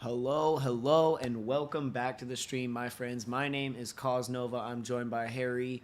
Hello, and welcome back to the stream, my friends. My name is KawzNova. I'm joined by Harry,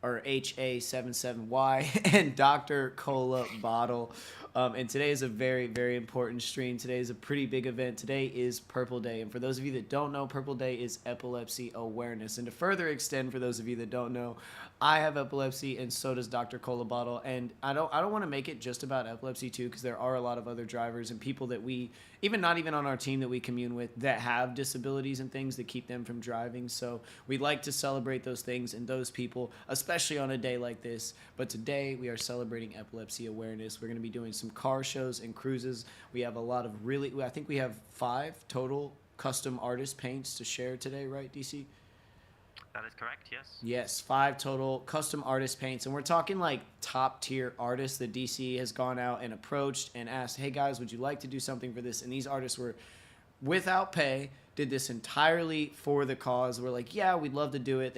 or HA77Y, and Dr. Cola Bottle. And today is a very important stream. Today is a pretty big event. Today is Purple Day. And for those of you that don't know, Purple Day is Epilepsy Awareness. And to further extend, for those of you that don't know, I have epilepsy, and so does Dr. Cola Bottle. And I don't want to make it just about epilepsy too, because there are a lot of other drivers and people that we, even not even on our team, that we commune with, that have disabilities and things that keep them from driving. So we like to celebrate those things and those people, especially on a day like this. But today we are celebrating epilepsy awareness. We're going to be doing some car shows and cruises. We have a lot of I think we have 5 total custom artist paints to share today, right, DC? That is correct, yes. Yes, 5 total custom artist paints. And we're talking like top tier artists that DC has gone out and approached and asked, hey guys, would you like to do something for this? And these artists were without pay, did this entirely for the cause. We're like, yeah, we'd love to do it.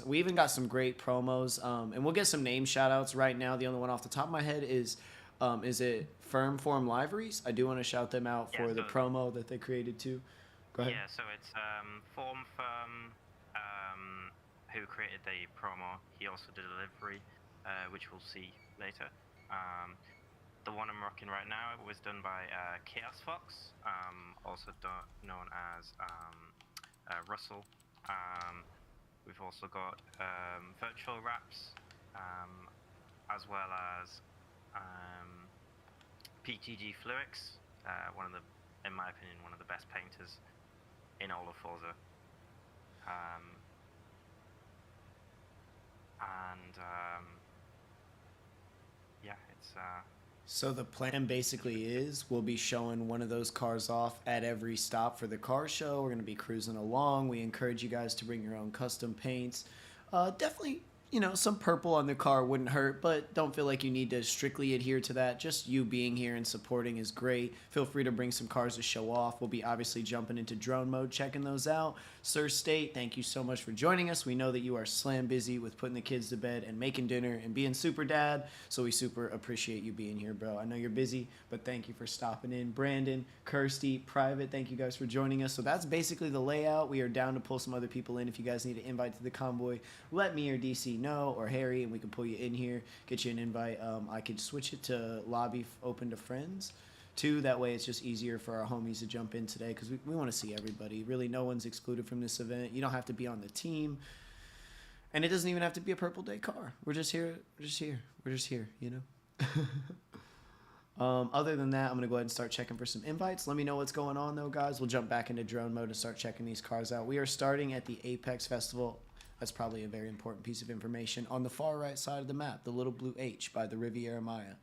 We even got some great promos. And we'll get some name shout outs right now. The only one off the top of my head is it Firm Form Liveries? I do want to shout them out for the promo that they created too. Go ahead. Yeah, so it's Form Firm, who created the promo. He also did a delivery, which we'll see later. The one I'm rocking right now was done by Chaos Fox, also known as Russell. We've also got Virtual Wraps, as well as PTG Fluix, in my opinion, one of the best painters in all of Forza. Yeah, it's So the plan basically is we'll be showing one of those cars off at every stop for the car show. We're going to be cruising along. We encourage you guys to bring your own custom paints. Definitely, some purple on the car wouldn't hurt, but don't feel like you need to strictly adhere to that. Just you being here and supporting is great. Feel free to bring some cars to show off. We'll be obviously jumping into drone mode, checking those out. Sir State, thank you so much for joining us. We know that you are slam busy with putting the kids to bed and making dinner and being super dad, so we super appreciate you being here, bro. I know you're busy, but thank you for stopping in. Brandon, Kirsty, Private, thank you guys for joining us. So that's basically the layout. We are down to pull some other people in. If you guys need an invite to the convoy, let me or DC know, or Harry, and we can pull you in here, get you an invite. I could switch it to lobby open to friends too. That way it's just easier for our homies to jump in today, because we want to see everybody. Really, no one's excluded from this event. You don't have to be on the team, and it doesn't even have to be a Purple Day car. We're just here, Other than that, I'm gonna go ahead and start checking for some invites. Let me know what's going on though, guys. We'll jump back into drone mode and start checking these cars out. We are starting at the Apex Festival. That's probably a very important piece of information. On the far right side of the map, the little blue H by the Riviera Maya.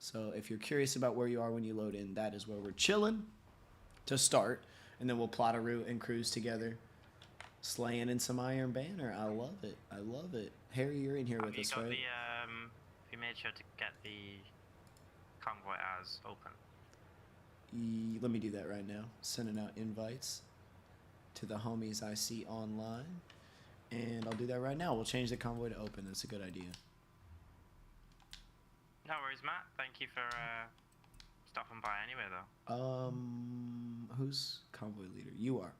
So if you're curious about where you are when you load in, that is where we're chilling to start. And then we'll plot a route and cruise together. Slaying in some Iron Banner. I love it. Harry, you're in here with us, right? You made sure to get the convoy as open. Let me do that right now. Sending out invites to the homies I see online. And I'll do that right now. We'll change the convoy to open. That's a good idea. No worries, Matt. Thank you for stopping by anyway, though. Who's convoy leader? You are.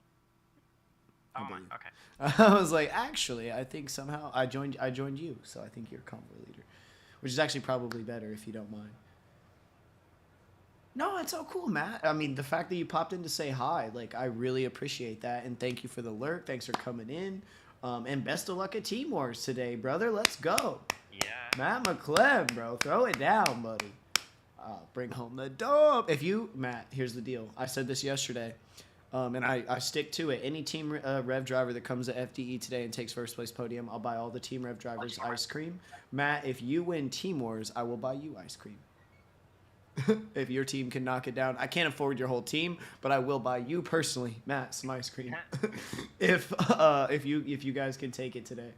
Oh, okay. I was like, actually, I think somehow I joined you, so I think you're convoy leader, which is actually probably better if you don't mind. No, it's all cool, Matt. I mean, the fact that you popped in to say hi, like, I really appreciate that, and thank you for the lurk. Thanks for coming in. And best of luck at Team Wars today, brother. Let's go. Yeah. Matt McClem, bro. Throw it down, buddy. Bring home the dope. Matt, here's the deal. I said this yesterday, and I stick to it. Any Team Rev driver that comes to FDE today and takes first place podium, I'll buy all the Team Rev drivers ice cream. Matt, if you win Team Wars, I will buy you ice cream. If your team can knock it down. I can't afford your whole team, but I will buy you personally, Matt, some ice cream. if you guys can take it today.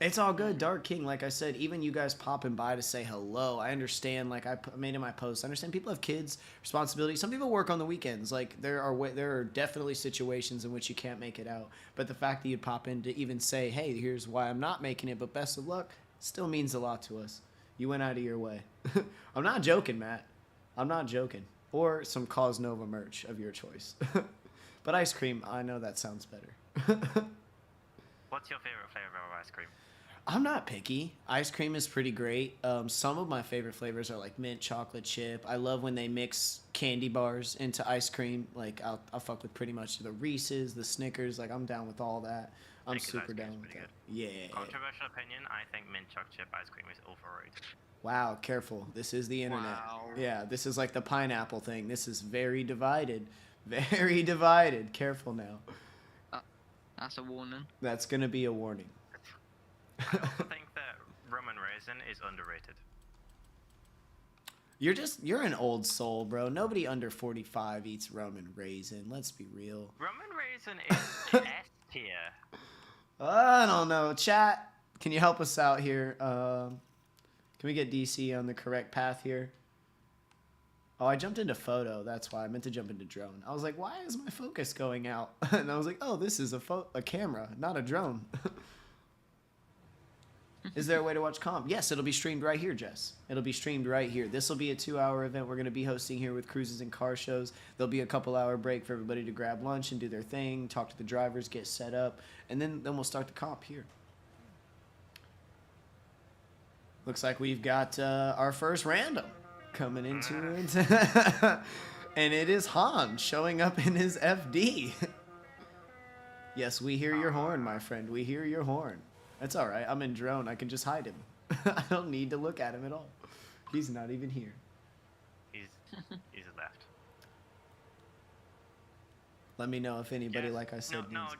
It's all good, Dark King. Like I said, even you guys popping by to say hello. I understand, like I made in my post, I understand people have kids, responsibilities. Some people work on the weekends. Like there are definitely situations in which you can't make it out. But the fact that you'd pop in to even say, hey, here's why I'm not making it, but best of luck, still means a lot to us. You went out of your way. I'm not joking, Matt. I'm not joking. or some KawzNova merch of your choice. But ice cream, I know that sounds better. What's your favorite flavor of ice cream? I'm not picky. Ice cream is pretty great. Some of my favorite flavors are like mint chocolate chip. I love when they mix candy bars into ice cream. Like I'll fuck with pretty much the Reese's, the Snickers. Like I'm down with all that. I'm Snickers super ice cream down is with pretty that. good. Yeah. Controversial opinion, I think mint chocolate chip ice cream is overrated. Wow, careful. This is the internet. Wow. Yeah, this is like the pineapple thing. This is very divided. Very divided. Careful now. That's a warning. That's going to be a warning. I also think that rum and raisin is underrated. You're an old soul, bro. Nobody under 45 eats rum and raisin. Let's be real. Rum and raisin is S tier. I don't know. Chat, can you help us out here? Can we get DC on the correct path here? Oh, I jumped into photo. That's why I meant to jump into drone. I was like, why is my focus going out? And I was like, oh, this is a camera, not a drone. Is there a way to watch comp? Yes, it'll be streamed right here, Jess. It'll be streamed right here. This will be a 2-hour event we're going to be hosting here with cruises and car shows. There'll be a couple-hour break for everybody to grab lunch and do their thing, talk to the drivers, get set up, and then we'll start the comp here. Looks like we've got our first random coming into it. And it is Han showing up in his FD. Yes, we hear your horn, my friend. We hear your horn. That's all right. I'm in drone. I can just hide him. I don't need to look at him at all. He's not even here. He's left. Let me know if anybody, Jess, like I said, no, needs...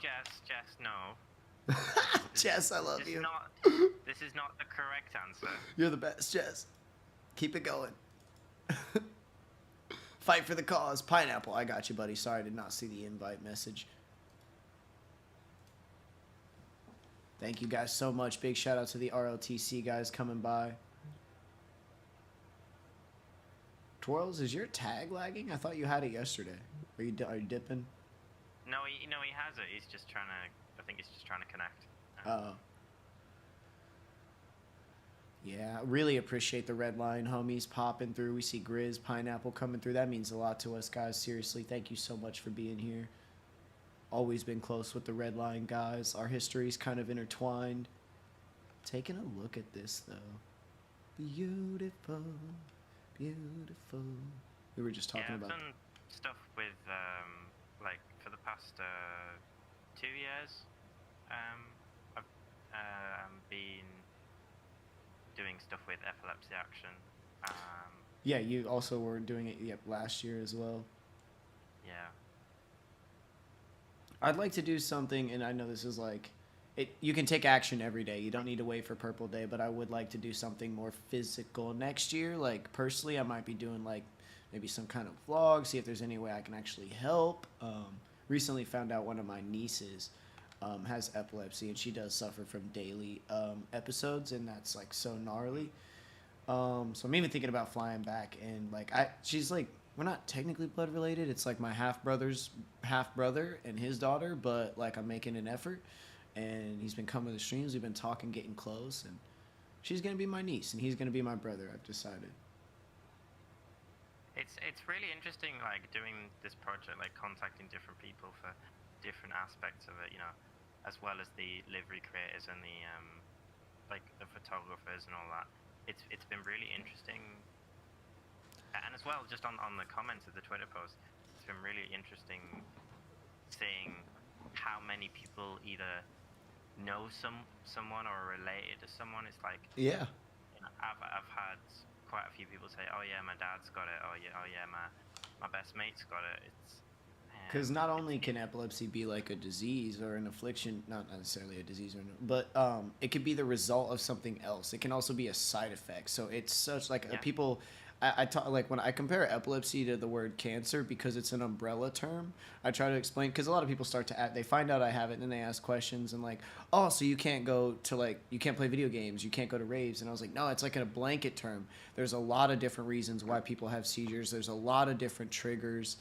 Jess, no. Jess, I love you. This is not the correct answer. You're the best, Jess. Keep it going. Fight for the cause. Pineapple, I got you, buddy. Sorry, I did not see the invite message. Thank you guys so much. Big shout out to the RLTC guys coming by. Twirls, is your tag lagging? I thought you had it yesterday. Are you dipping? No, he has it. He's just trying to. I think he's just trying to connect. Yeah, really appreciate the red line homies popping through. We see Grizz, Pineapple coming through. That means a lot to us, guys. Seriously, thank you so much for being here. Always been close with the red line guys. Our history's kind of intertwined. Taking a look at this, though. Beautiful, beautiful. We were just talking about... I've done stuff with, like, for the past 2 years. I've been doing stuff with Epilepsy Action. Yeah, you also were doing it last year as well. Yeah. I'd like to do something, and I know this is like, you can take action every day. You don't need to wait for Purple Day, but I would like to do something more physical next year. Like, personally, I might be doing, like, maybe some kind of vlog, see if there's any way I can actually help. Recently found out one of my nieces has epilepsy, and she does suffer from daily episodes, and that's, like, so gnarly. So I'm even thinking about flying back, and, like, she's, like, we're not technically blood related. It's like my half-brother's half-brother and his daughter, but like I'm making an effort, and he's been coming to the streams. We've been talking, getting close, and she's gonna be my niece, and he's gonna be my brother. I've decided. It's really interesting, like doing this project, like contacting different people for different aspects of it, you know, as well as the livery creators and the like the photographers and all that. It's been really interesting. And as well, just on the comments of the Twitter post, it's been really interesting seeing how many people either know someone or are related to someone. It's like, Yeah. you know, I've had quite a few people say, oh yeah, my dad's got it. Oh yeah, my best mate's got it. It's Because not only can epilepsy be like a disease or an affliction, not necessarily a disease, but it could be the result of something else. It can also be a side effect. So it's such like people. I talk like when I compare epilepsy to the word cancer because it's an umbrella term. I try to explain because a lot of people start to act. They find out I have it and then they ask questions and like, oh, so you can't go to like you can't play video games, you can't go to raves, and I was like, no, it's like a blanket term. There's a lot of different reasons why people have seizures. There's a lot of different triggers.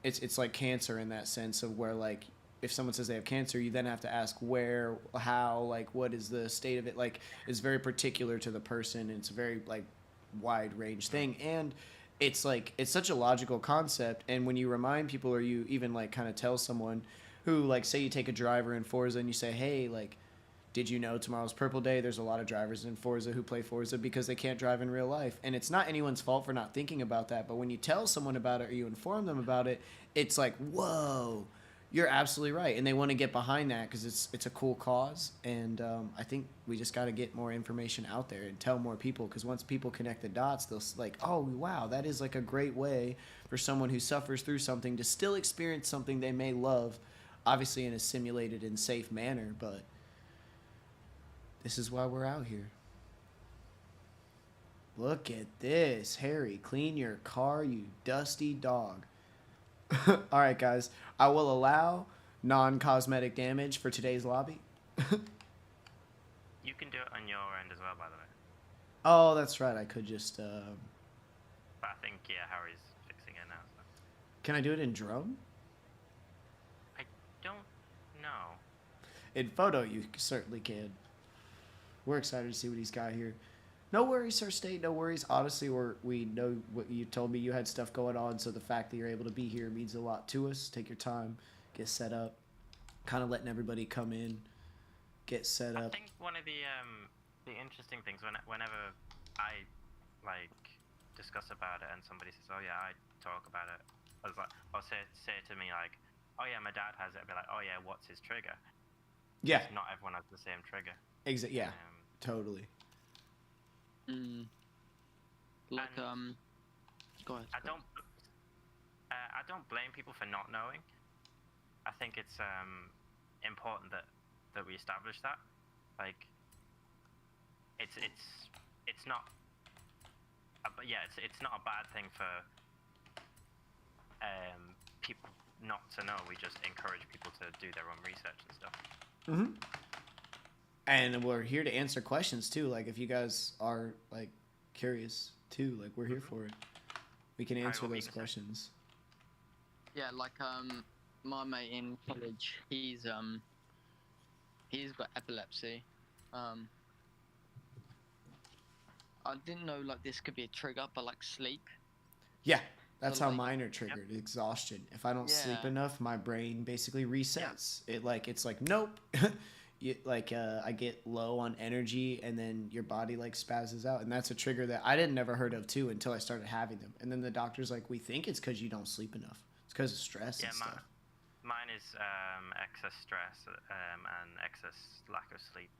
It's like cancer in that sense of where like if someone says they have cancer, you then have to ask where, how, like what is the state of it. Like it's very particular to the person. And it's a very like wide range thing, and it's like it's such a logical concept, and when you remind people or you even like kind of tell someone who like say you take a driver in Forza and you say, hey, like, did you know tomorrow's Purple Day? There's a lot of drivers in Forza who play Forza because they can't drive in real life, and it's not anyone's fault for not thinking about that, but when you tell someone about it or you inform them about it, it's like, whoa, you're absolutely right, and they want to get behind that because it's a cool cause, and I think we just got to get more information out there and tell more people, because once people connect the dots, they'll like, oh wow, that is like a great way for someone who suffers through something to still experience something they may love, obviously in a simulated and safe manner, but this is why we're out here. Look at this, Harry, clean your car, you dusty dog. All right, guys. I will allow non-cosmetic damage for today's lobby. You can do it on your end as well, by the way. Oh, that's right. I could just... But I think, yeah, Harry's fixing it now. So. Can I do it in drone? I don't know. In photo, you certainly can. We're excited to see what he's got here. No worries, Sir State. No worries. Honestly, we know what you told me. You had stuff going on, so the fact that you're able to be here means a lot to us. Take your time, get set up, kind of letting everybody come in, get set up. I think one of the interesting things whenever I like discuss about it and somebody says, "Oh yeah, I talk about it," I was like, or say to me like, "Oh yeah, my dad has it." I'd be like, "Oh yeah, what's his trigger?" Yeah. Not everyone has the same trigger. Yeah. Totally. Like go ahead. I don't blame people for not knowing. I think it's important that we establish that. Like, it's not. But yeah, it's not a bad thing for people not to know. We just encourage people to do their own research and stuff. Mm-hmm. And we're here to answer questions too. Like if you guys are like curious too, like we're here for it. We can answer those questions. Yeah, like my mate in college, he's got epilepsy. I didn't know like this could be a trigger, but like sleep. Yeah, that's So, how like- mine are triggered. Exhaustion. If I don't sleep Yeah. enough, my brain basically resets. It's like nope. I get low on energy, and then your body like spazzes out, and that's a trigger that I didn't never heard of too until I started having them. And then the doctor's like, we think it's because you don't sleep enough. It's because of stress and stuff. Mine is excess stress and excess lack of sleep.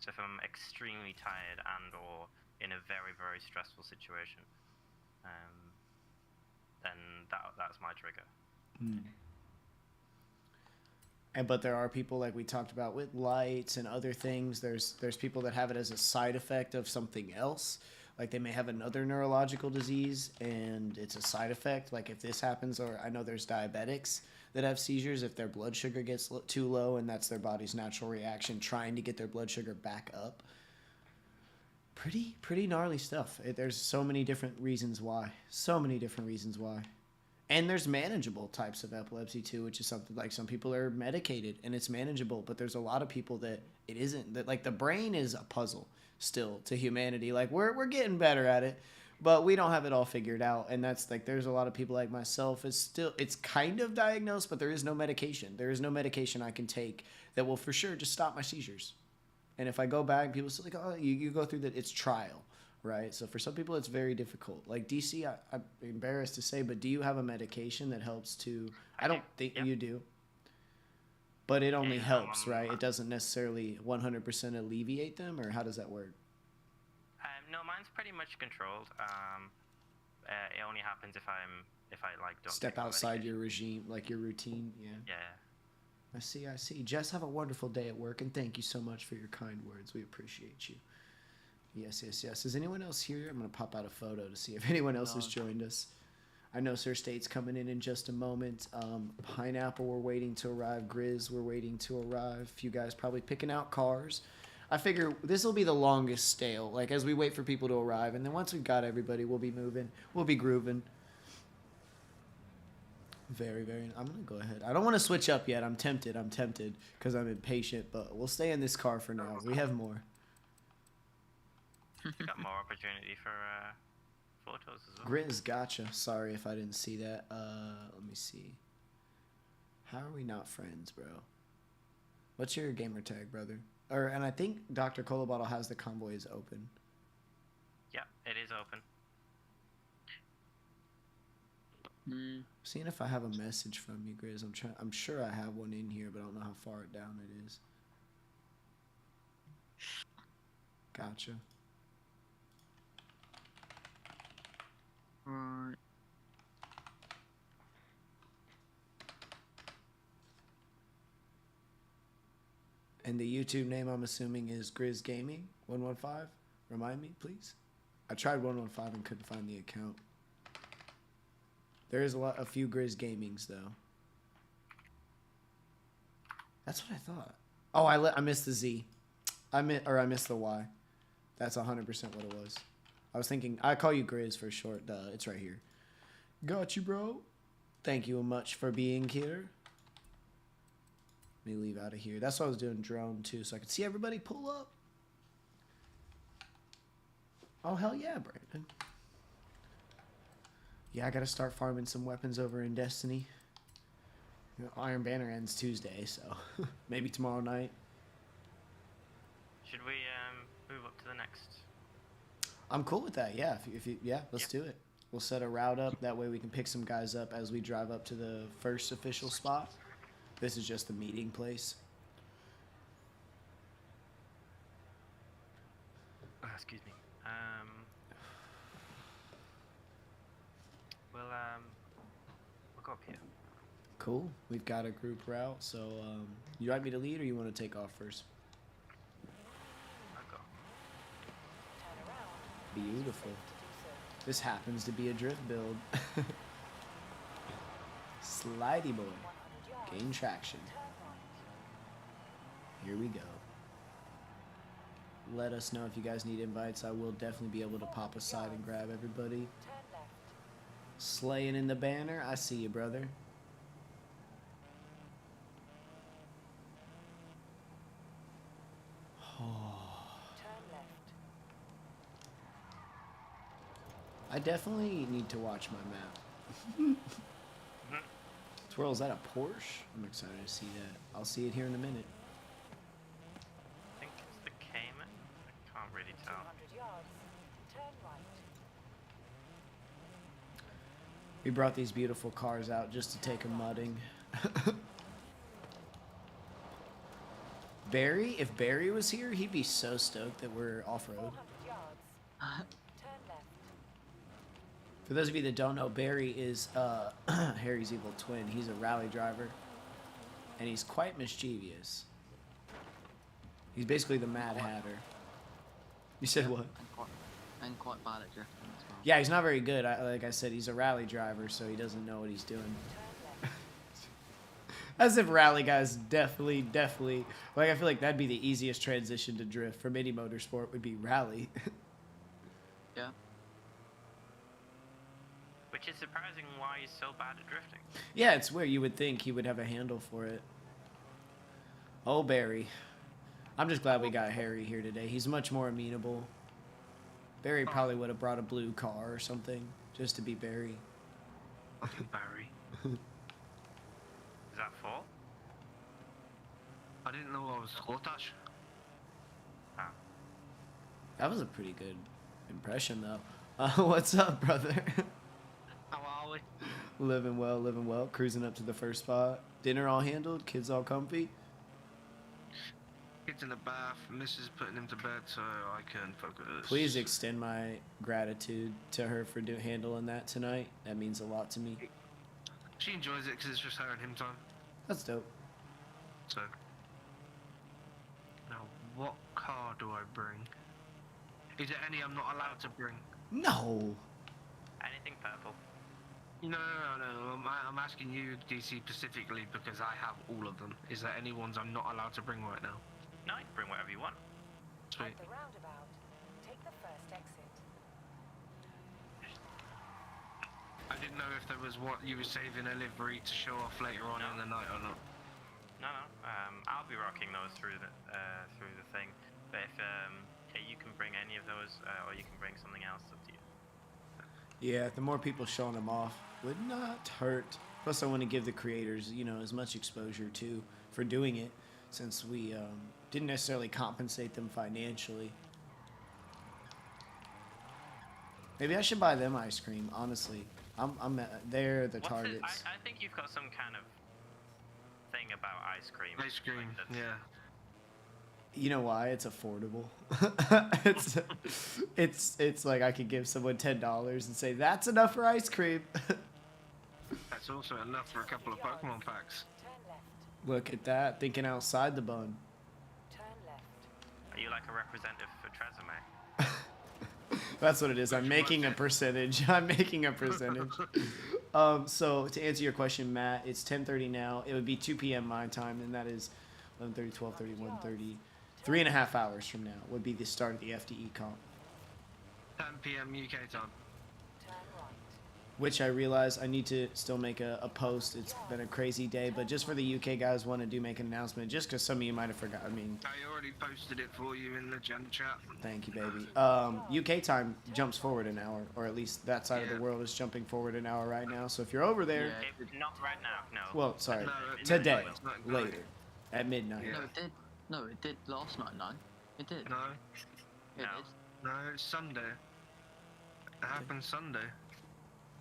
So if I'm extremely tired and or in a very, very stressful situation, then that's my trigger. But there are people like we talked about with lights and other things. There's people that have it as a side effect of something else. Like they may have another neurological disease and it's a side effct. Like if this happens, or I know there's diabetics that have seizures if their blood sugar gets too low, and that's their body's natural reaction trying to get their blood sugar back up. Pretty gnarly stuff. There's so many different reasons why. And there's manageable types of epilepsy too, which is something like some people are medicated and it's manageable, but there's a lot of people that it isn't. That like the brain is a puzzle still to humanity. Like we're getting better at it, but we don't have it all figured out. And that's like there's a lot of people like myself. It's kind of diagnosed, but there is no medication. There is no medication I can take that will for sure just stop my seizures. And if I go back, people say like, oh, you go through that. It's trial. Right, so for some people it's very difficult. Like DC, I'm embarrassed to say, but do you have a medication that helps to? I don't think you do. But it only helps, right? It doesn't necessarily 100% alleviate them, or how does that work? No, mine's pretty much controlled. It only happens if I like don't Step take my outside medication. your regime, like your routine. Yeah. Yeah. I see. Jess, have a wonderful day at work, and thank you so much for your kind words. We appreciate you. Yes. Is anyone else here? I'm going to pop out a photo to see if anyone else has joined us. I know Sir State's coming in just a moment. Pineapple, we're waiting to arrive. Grizz, we're waiting to arrive. A few guys probably picking out cars. I figure this will be the longest stale, like as we wait for people to arrive. And then once we've got everybody, we'll be moving. We'll be grooving. Very. I'm going to go ahead. I don't want to switch up yet. I'm tempted because I'm impatient. But we'll stay in this car for now. We have more. Got more opportunity for photos as well. Grizz, gotcha. Sorry if I didn't see that. Let me see. How are we not friends, bro? What's your gamer tag, brother? And I think Dr. Cola Bottle has the convoys open. Yeah, it is open. Seeing if I have a message from you, Grizz. I'm sure I have one in here, but I don't know how far down it is. Gotcha. Right. And the YouTube name, I'm assuming, is Grizz Gaming 115. Remind me, please. I tried 115 and couldn't find the account. There is a few Grizz Gamings though. That's what I thought. Oh, I missed the Z. I missed the Y. That's 100% what it was. I was thinking I call you Grizz for short. It's right here. Got you, bro. Thank you much for being here. Let me leave out of here. That's why I was doing drone too, so I could see everybody pull up. Oh hell yeah, Brandon. Yeah, I gotta start farming some weapons over in Destiny. You know, Iron Banner ends Tuesday, so maybe tomorrow night. Should we move up to the next? I'm cool with that. Yeah, if you yeah, let's do it. We'll set a route up. That way we can pick some guys up as we drive up to the first official spot. This is just the meeting place. Excuse me. We'll go up here. Cool. We've got a group route. So you want me to lead or you want to take off first? I'll go. Beautiful. This happens to be a drift build. Slidey boy. Gain traction. Here we go. Let us know if you guys need invites. I will definitely be able to pop aside and grab everybody. Slaying in the banner. I see you, brother. I definitely need to watch my map. Twirl, is that a Porsche? I'm excited to see that. I'll see it here in a minute. I think it's the Cayman. I can't really tell. 200 yards. Turn right. We brought these beautiful cars out just to take a mudding. Barry, if Barry was here, he'd be so stoked that we're off-road. 400 yards. Turn left. For those of you that don't know, Barry is Harry's evil twin. He's a rally driver, and he's quite mischievous. He's basically the Mad Hatter. You said what? And quite bad at drifting as well. Yeah, he's not very good. Like I said, he's a rally driver, so he doesn't know what he's doing. As if rally guys definitely, like I feel like that'd be the easiest transition to drift from any motorsport would be rally. Yeah. Which is surprising why he's so bad at drifting. Yeah, it's weird. You would think he would have a handle for it. Oh, Barry. I'm just glad we got Harry here today. He's much more amenable. Barry probably would have brought a blue car or something just to be Barry. Barry. Is that full? I didn't know I was Scottish. Ah. That was a pretty good impression, though. What's up, brother? How are we? Living well. Cruising up to the first spot. Dinner all handled. Kids all comfy. Kids in the bath. Mrs. putting him to bed so I can focus. Please extend my gratitude to her for handling that tonight. That means a lot to me. She enjoys it because it's just her and him time. That's dope. So. Now, what car do I bring? Is there any I'm not allowed to bring? No. Anything purple? No. I'm asking you, DC, specifically because I have all of them. Is there any ones I'm not allowed to bring right now? No, you can bring whatever you want. Sweet. At the roundabout, take the first exit. I didn't know if there was what you were saving a livery to show off later on in the night or not. No. I'll be rocking those through the thing. But if you can bring any of those, or you can bring something else, up to you. Yeah, the more people showing them off would not hurt. Plus, I want to give the creators, you know, as much exposure too for doing it, since we didn't necessarily compensate them financially. Maybe I should buy them ice cream. Honestly, they're the What's it? targets. I think you've got some kind of thing about ice cream. Ice cream, Like that's- yeah. You know why? It's affordable. it's like I could give someone $10 and say that's enough for ice cream. That's also enough for a couple of Pokemon packs. Turn left. Look at that, thinking outside the bun. Turn left. Are you like a representative for Tresemme? That's what it is. I'm making a percentage. I'm making a percentage. So to answer your question, Matt, it's 10:30 now. It would be 2 p.m. my time, and that is 11:30, 12:30, 1:30. 3.5 hours from now would be the start of the FDE comp. 10 p.m. UK time. Turn right. Which I realize I need to still make a post. It's been a crazy day, but just for the UK guys, want to make an announcement, just because some of you might have forgot. I mean, I already posted it for you in the gen chat. thank you, baby. UK time jumps forward an hour, or at least that side of Yeah. the world is jumping forward an hour right now. So if you're over there, Yeah. Not right now. No. well, sorry, No, today, it's not going. later, at midnight. Yeah. No, it did. No, it did last night. No, it did. No, It No. did. no, it's Sunday. It happened Sunday.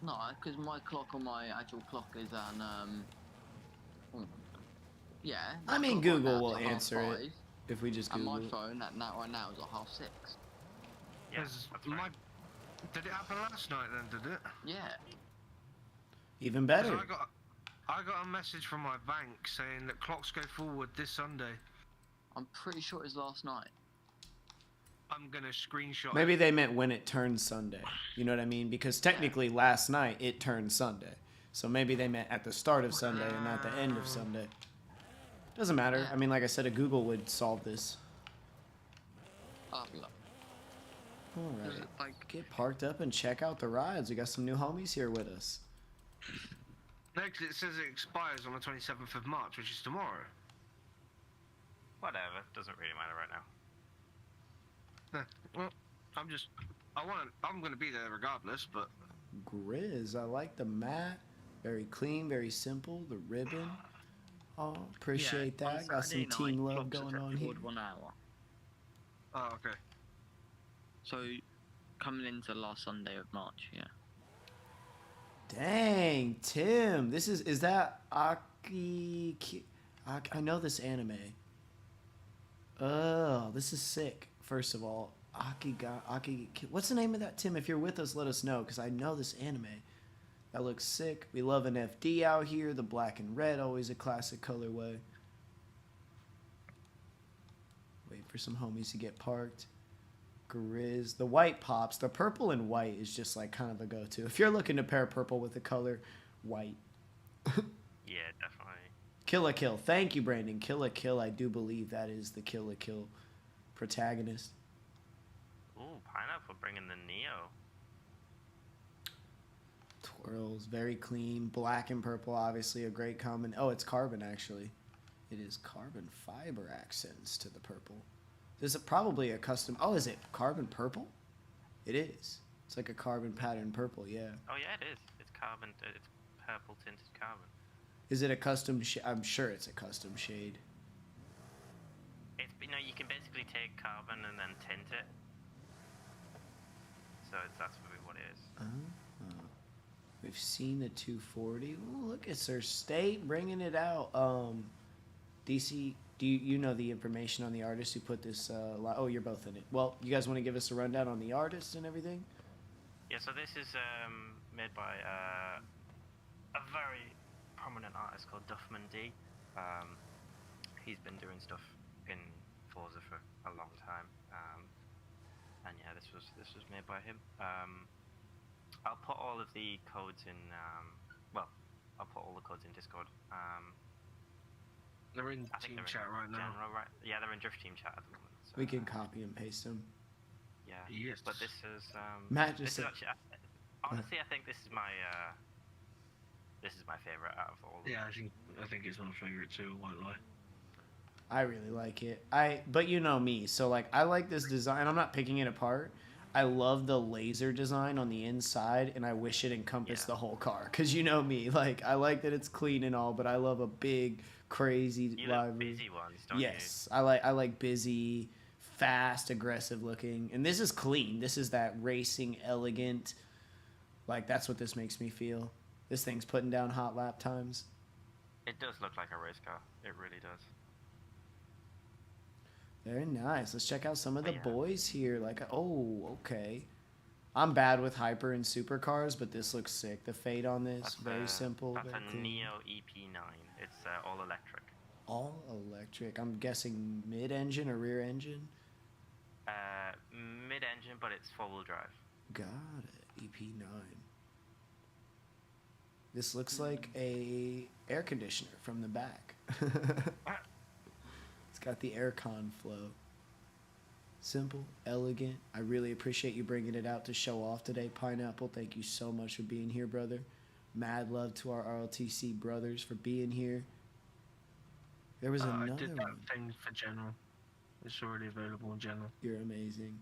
No, because my clock on my actual clock is on yeah. I that mean, clock right Google now will is at answer it 5:30, if we just And Google my it. phone at right now is at 6:30. Yeah, Because that's right. Did it happen last night then, did it? Yeah. Even 'Cause better. I got a message from my bank saying that clocks go forward this Sunday. I'm pretty sure it was last night. I'm gonna screenshot Maybe it. they meant when it turned Sunday. You know what I mean? Because technically last night it turned Sunday. So maybe they meant at the start of Sunday and not the end of Sunday. Doesn't matter. Yeah. I mean, like I said, a Google would solve this. I'll have a look. All Is right. it like Get parked up and check out the rides. We got some new homies here with us. No, 'cause it says it expires on the 27th of March, which is tomorrow. Whatever. Doesn't really matter right now. Well, I'm gonna be there regardless, but Grizz, I like the mat. Very clean, very simple. The ribbon. Oh, appreciate that. Got some team love going on here. 1 hour. oh, okay. So, coming into last Sunday of March, yeah. Dang, Tim. This is that Aki? I know this anime. Oh, this is sick. First of all, Aki. What's the name of that, Tim? If you're with us, let us know, because I know this anime. That looks sick. We love an FD out here. The black and red, always a classic colorway. Wait for some homies to get parked. Grizz. The white pops. The purple and white is just like kind of a go-to. If you're looking to pair purple with the color white. Yeah, definitely. Kill a Kill. Thank you, Brandon. Kill a Kill. I do believe that is the Kill a Kill protagonist. Ooh, Pineapple bringing the Neo. Twirls. Very clean. Black and purple, obviously a great common. Oh, it's carbon, actually. It is carbon fiber accents to the purple. This is probably a custom. Oh, is it carbon purple? It is. It's like a carbon pattern purple, yeah. Oh yeah, it is. It's carbon. It's purple tinted carbon. Is it a custom I'm sure it's a custom shade. It's you can basically take carbon and then tint it. So that's really what it is. We've seen the 240. Ooh, look at Sir State bringing it out. DC, do you know the information on the artist who put this? Oh, you're both in it. Well, you guys want to give us a rundown on the artist and everything? Yeah, so this is made by a very prominent artist called Duffman D. He's been doing stuff in Forza for a long time, and yeah, this was made by him. I'll put all of the codes in. I'll put all the codes in Discord. They're in I think team they're chat in right now. general, right? Yeah, they're in Drift Team chat at the moment. So, We can copy and paste them. Yeah. Yes. But this is Matt this just is said. actually, honestly, I think this is my favorite out of all. Yeah, I think it's my favorite too. I won't lie. I really like it. But you know me, so like I like this design. I'm not picking it apart. I love the laser design on the inside, and I wish it encompassed the whole car. Cause you know me, like I like that it's clean and all, but I love a big, crazy You livery. love busy ones, don't Yes, I like busy, fast, aggressive looking, and this is clean. This is that racing, elegant. Like that's what this makes me feel. This thing's putting down hot lap times. you? It does look like a race car. It really does. Very nice. Let's check out some of the Yeah. boys here. Like, oh, okay. I'm bad with hyper and supercars, but this looks sick. The fade on this, very simple. That's very a clean. Neo EP9. It's all electric. All electric. I'm guessing mid-engine or rear engine. Mid-engine, but it's four-wheel drive. Got it. EP9. This looks like a air conditioner from the back. It's got the aircon flow. Simple, elegant. I really appreciate you bringing it out to show off today, Pineapple. Thank you so much for being here, brother. Mad love to our RLTC brothers for being here. There was I another did that one. thing for general. It's already available in general. You're amazing.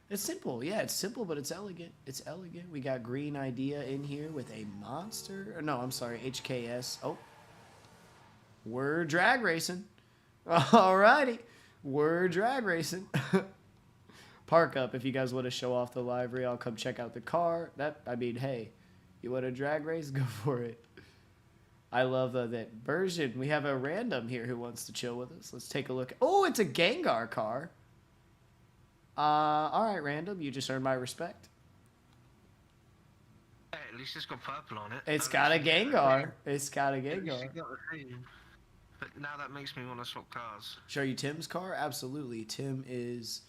It's simple. Yeah, it's simple, but it's elegant. It's elegant. We got Green Idea in here with a monster. No, I'm sorry, HKS. Oh. We're drag racing. Alrighty. We're drag racing. Park up if you guys want to show off the livery. I'll come check out the car. Hey, you want to drag race? Go for it. I love that version. We have a random here who wants to chill with us. Let's take a look. Oh, it's a Gengar car. All right, random. You just earned my respect. Hey, at least it's got purple on it. It's At got a least it's Gengar. It's got a At least Gengar. it got the thing. But now that makes me want to swap cars. Show you Tim's car? Absolutely. Tim is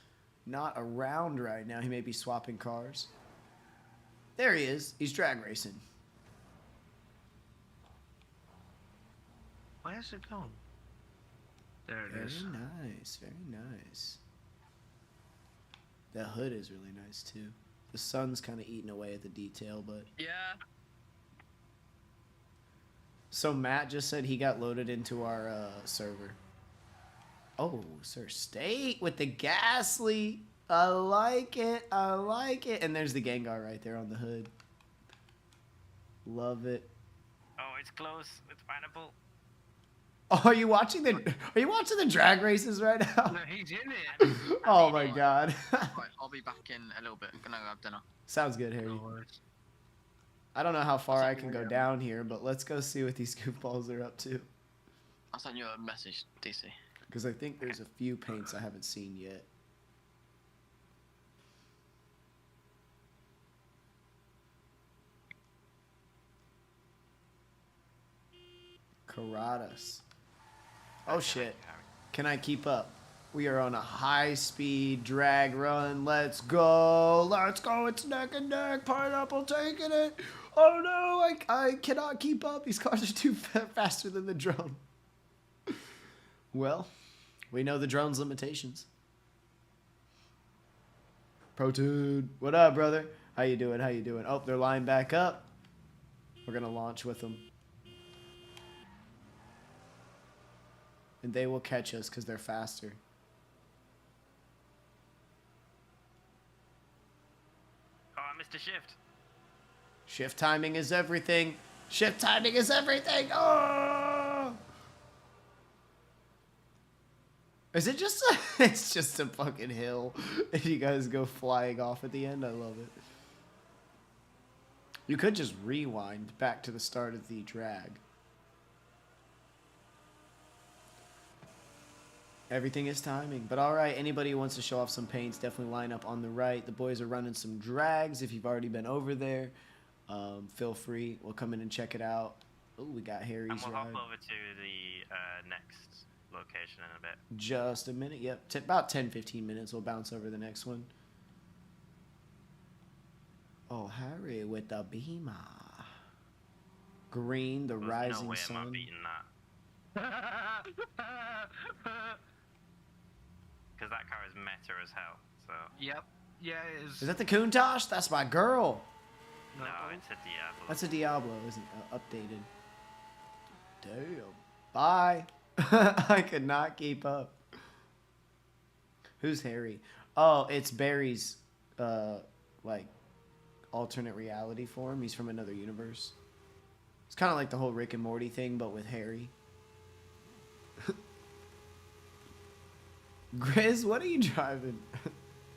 not around right now. He may be swapping cars. There he is. He's drag racing. Where's it gone? There it Very is. nice. Very nice. The hood is really nice too. The sun's kind of eating away at the detail, but... Yeah. So Matt just said he got loaded into our server. Oh, Sir State with the Ghastly. I like it. I like it. And there's the Gengar right there on the hood. Love it. Oh, it's close. It's Pineapple. Oh, are you watching the drag races right now? No, he's in it. Oh my god. Right, I'll be back in a little bit. Gonna go have dinner. Sounds good, Harry. No worries. I don't know how far I'll I send can you go a- down here, but let's go see what these goofballs are up to. I'll send you a message, DC. Because I think there's a few paints I haven't seen yet. Karadas. Oh shit. Can I keep up? We are on a high-speed drag run. Let's go. Let's go. It's neck and neck. Pineapple taking it. Oh no, I cannot keep up. These cars are too faster than the drone. Well, we know the drone's limitations. Protude. What up, brother? How you doing? How you doing? Oh, they're lined back up. We're going to launch with them. And they will catch us because they're faster. Oh, I missed a shift. Shift timing is everything. Shift timing is everything. Oh! Is it just a, it's just a fucking hill. And you guys go flying off at the end. I love it. You could just rewind back to the start of the drag. Everything is timing. But all right, anybody who wants to show off some paints, definitely line up on the right. The boys are running some drags. If you've already been over there, feel free. We'll come in and check it out. Oh, we got Harry's And we'll hop ride. over to the next location in a bit. Just a minute. Yep. About 10-15 minutes. We'll bounce over the next one. Oh, Harry with the Beamer. Green, the There's rising no way am I sun. beating that. Because that car is meta as hell. So Yep. Yeah, it is. Is that the Countach? That's my girl. no, it's a Diablo. That's a Diablo, isn't it? Updated. Damn. Bye. I could not keep up. Who's Harry? Oh, it's Barry's like alternate reality for him. He's from another universe. It's kind of like the whole Rick and Morty thing, but with Harry. Grizz, what are you driving?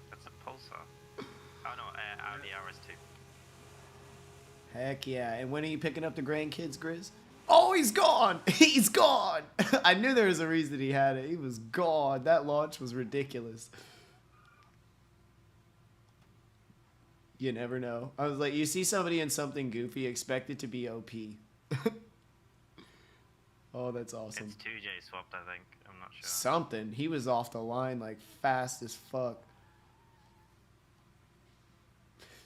That's a Pulsar. Oh no, Audi RS2. Heck yeah. And when are you picking up the grandkids, Grizz? Oh, he's gone! He's gone! I knew there was a reason he had it. He was gone. That launch was ridiculous. You never know. I was like, you see somebody in something goofy, expect it to be OP. Oh, that's awesome. It's 2J swapped, I think. I'm not sure. Something. He was off the line like fast as fuck.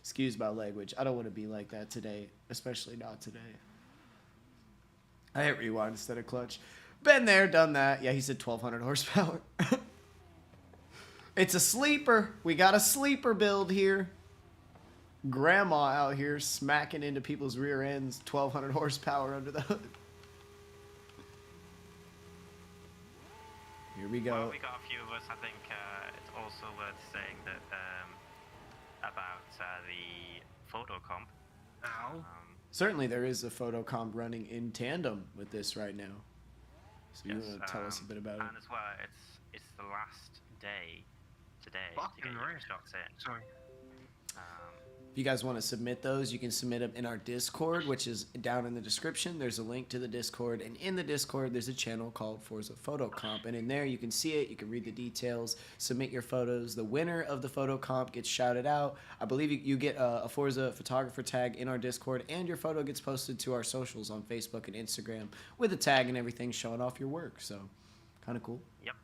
Excuse my language. I don't want to be like that today, especially not today. I hit rewind instead of clutch. Been there, done that. Yeah, he said 1200 horsepower. It's a sleeper. We got a sleeper build here. Grandma out here smacking into people's rear ends. 1200 horsepower under the hood. Here we go. Well, we got a few of us. I think it's also worth saying that about the photo comp. Ow. Certainly there is a photo comp running in tandem with this right now. So you Yes, want to tell us a bit about it? And as well, it's the last day today to Fucking get your right. shots in. Sorry. If you guys want to submit those, you can submit them in our Discord, which is down in the description. There's a link to the Discord, and in the Discord, there's a channel called Forza Photo Comp, and in there you can see it, you can read the details, submit your photos. The winner of the photo comp gets shouted out. I believe you get a Forza photographer tag in our Discord, and your photo gets posted to our socials on Facebook and Instagram with a tag and everything showing off your work. So, kind of cool. Yep.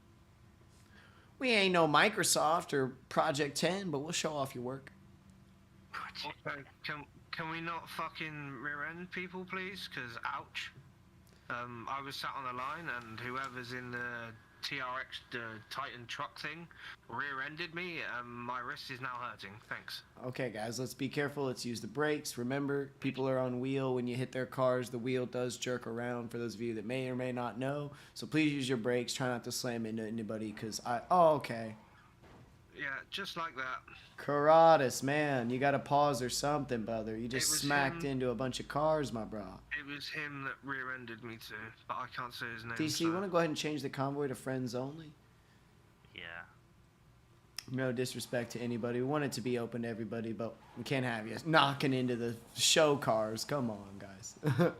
We ain't no Microsoft or Project 10, but we'll show off your work. Also, can we not fucking rear-end people, please? Because, ouch. I was sat on the line, and whoever's in the TRX, the Titan truck thing, rear-ended me, and my wrist is now hurting. Thanks. Okay, guys, let's be careful. Let's use the brakes. Remember, people are on wheel. When you hit their cars, the wheel does jerk around, for those of you that may or may not know. So please use your brakes. Try not to slam into anybody, because Oh, okay. Yeah, just like that. Karatis, man, you got to pause or something, brother. You just It was smacked him. into a bunch of cars, my bro. It was him that rear-ended me too, but I can't say his name. DC, you want to go ahead and change the convoy to friends only? Yeah. No disrespect to anybody. We want it to be open to everybody, but we can't have you knocking into the show cars. Come on, guys.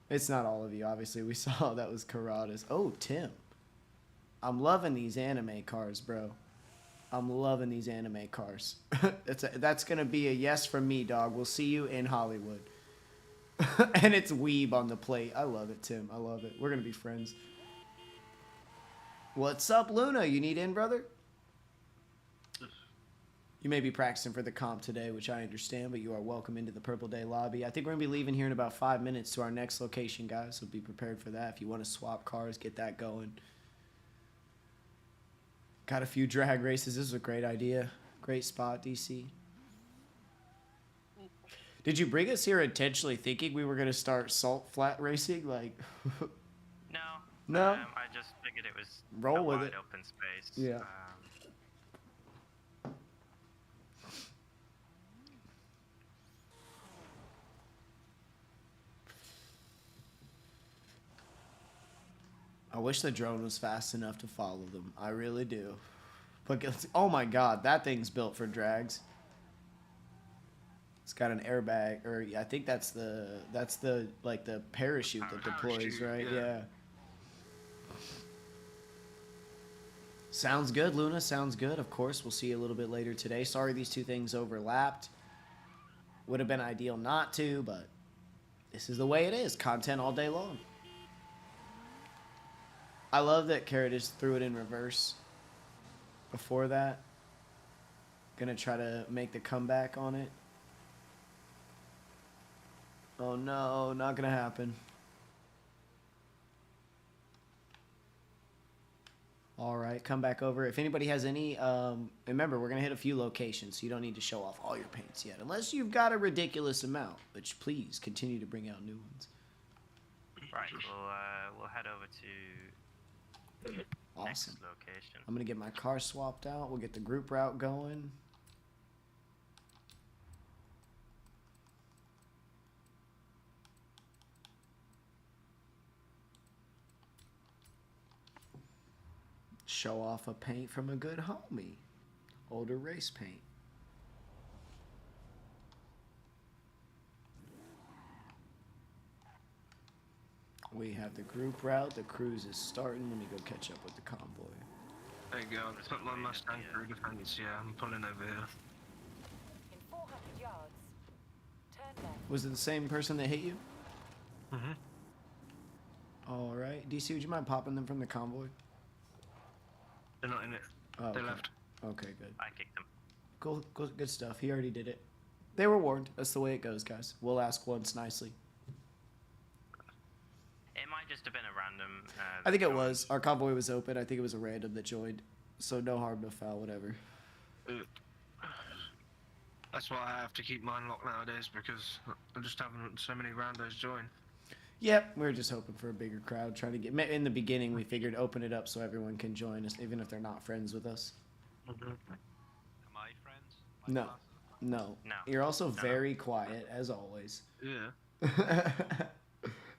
It's not all of you, obviously. We saw that was Karatis. Oh, Tim. I'm loving these anime cars, bro. I'm loving these anime cars. That's going to be a yes from me, dog. We'll see you in Hollywood. And it's Weeb on the plate. I love it, Tim. I love it. We're going to be friends. What's up, Luna? You need in, brother? You may be practicing for the comp today, which I understand, but you are welcome into the Purple Day lobby. I think we're going to be leaving here in about 5 minutes to our next location, guys, so be prepared for that. If you want to swap cars, get that going. Got a few drag races. This is a great idea. Great spot, DC. Did you bring us here intentionally thinking we were going to start salt flat racing? Like, No. No? I just figured it was Roll a with wide it. open space. Yeah. I wish the drone was fast enough to follow them. I really do. But oh my god, that thing's built for drags. It's got an airbag, or I think that's the like the parachute that deploys, Parachute, right? yeah. Yeah. Sounds good, Luna. Sounds good. Of course, we'll see you a little bit later today. Sorry these two things overlapped. Would have been ideal not to, but this is the way it is. Content all day long. I love that Carrot just threw it in reverse before that. Gonna try to make the comeback on it. Oh no, not gonna happen. All right, come back over. If anybody has any, remember, we're going to hit a few locations, so you don't need to show off all your paints yet, unless you've got a ridiculous amount, which please continue to bring out new ones. Right. We'll head over to Awesome. next location. I'm going to get my car swapped out. We'll get the group route going. Show off a paint from a good homie. Older race paint. We have the group route. The cruise is starting. Let me go catch up with the convoy. There you go. I put my Mustang through defense. Yeah, I'm pulling over here. In 400 yards, turn left. Was it the same person that hit you? Mhm. All right. DC, would you mind popping them from the convoy? They're not in it. Oh, They okay. left. Okay, good. I kicked them. Cool, good stuff. He already did it. They were warned. That's the way it goes, guys. We'll ask once nicely. It might just have been a random. I think it was. Our convoy was open. I think it was a random that joined. So no harm, no foul, whatever. That's why I have to keep mine locked nowadays because I'm just having so many randos join. Yep, we were just hoping for a bigger crowd. Trying to get. In the beginning, we figured open it up so everyone can join us, even if they're not friends with us. Am I friends? No. Classes? No. No. You're also very quiet, as always. Yeah.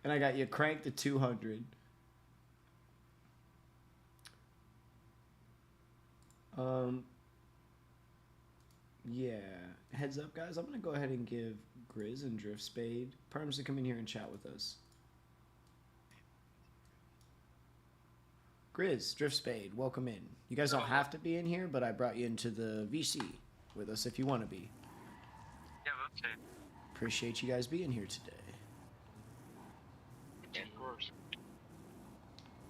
And I got you cranked to 200. Yeah. Heads up, guys. I'm going to go ahead and give Grizz and Drift Spade perms to come in here and chat with us. Grizz, Drift Spade, welcome in. You guys don't have to be in here, but I brought you into the VC with us if you want to be. Yeah, that's it. Appreciate you guys being here today. Yeah, of course.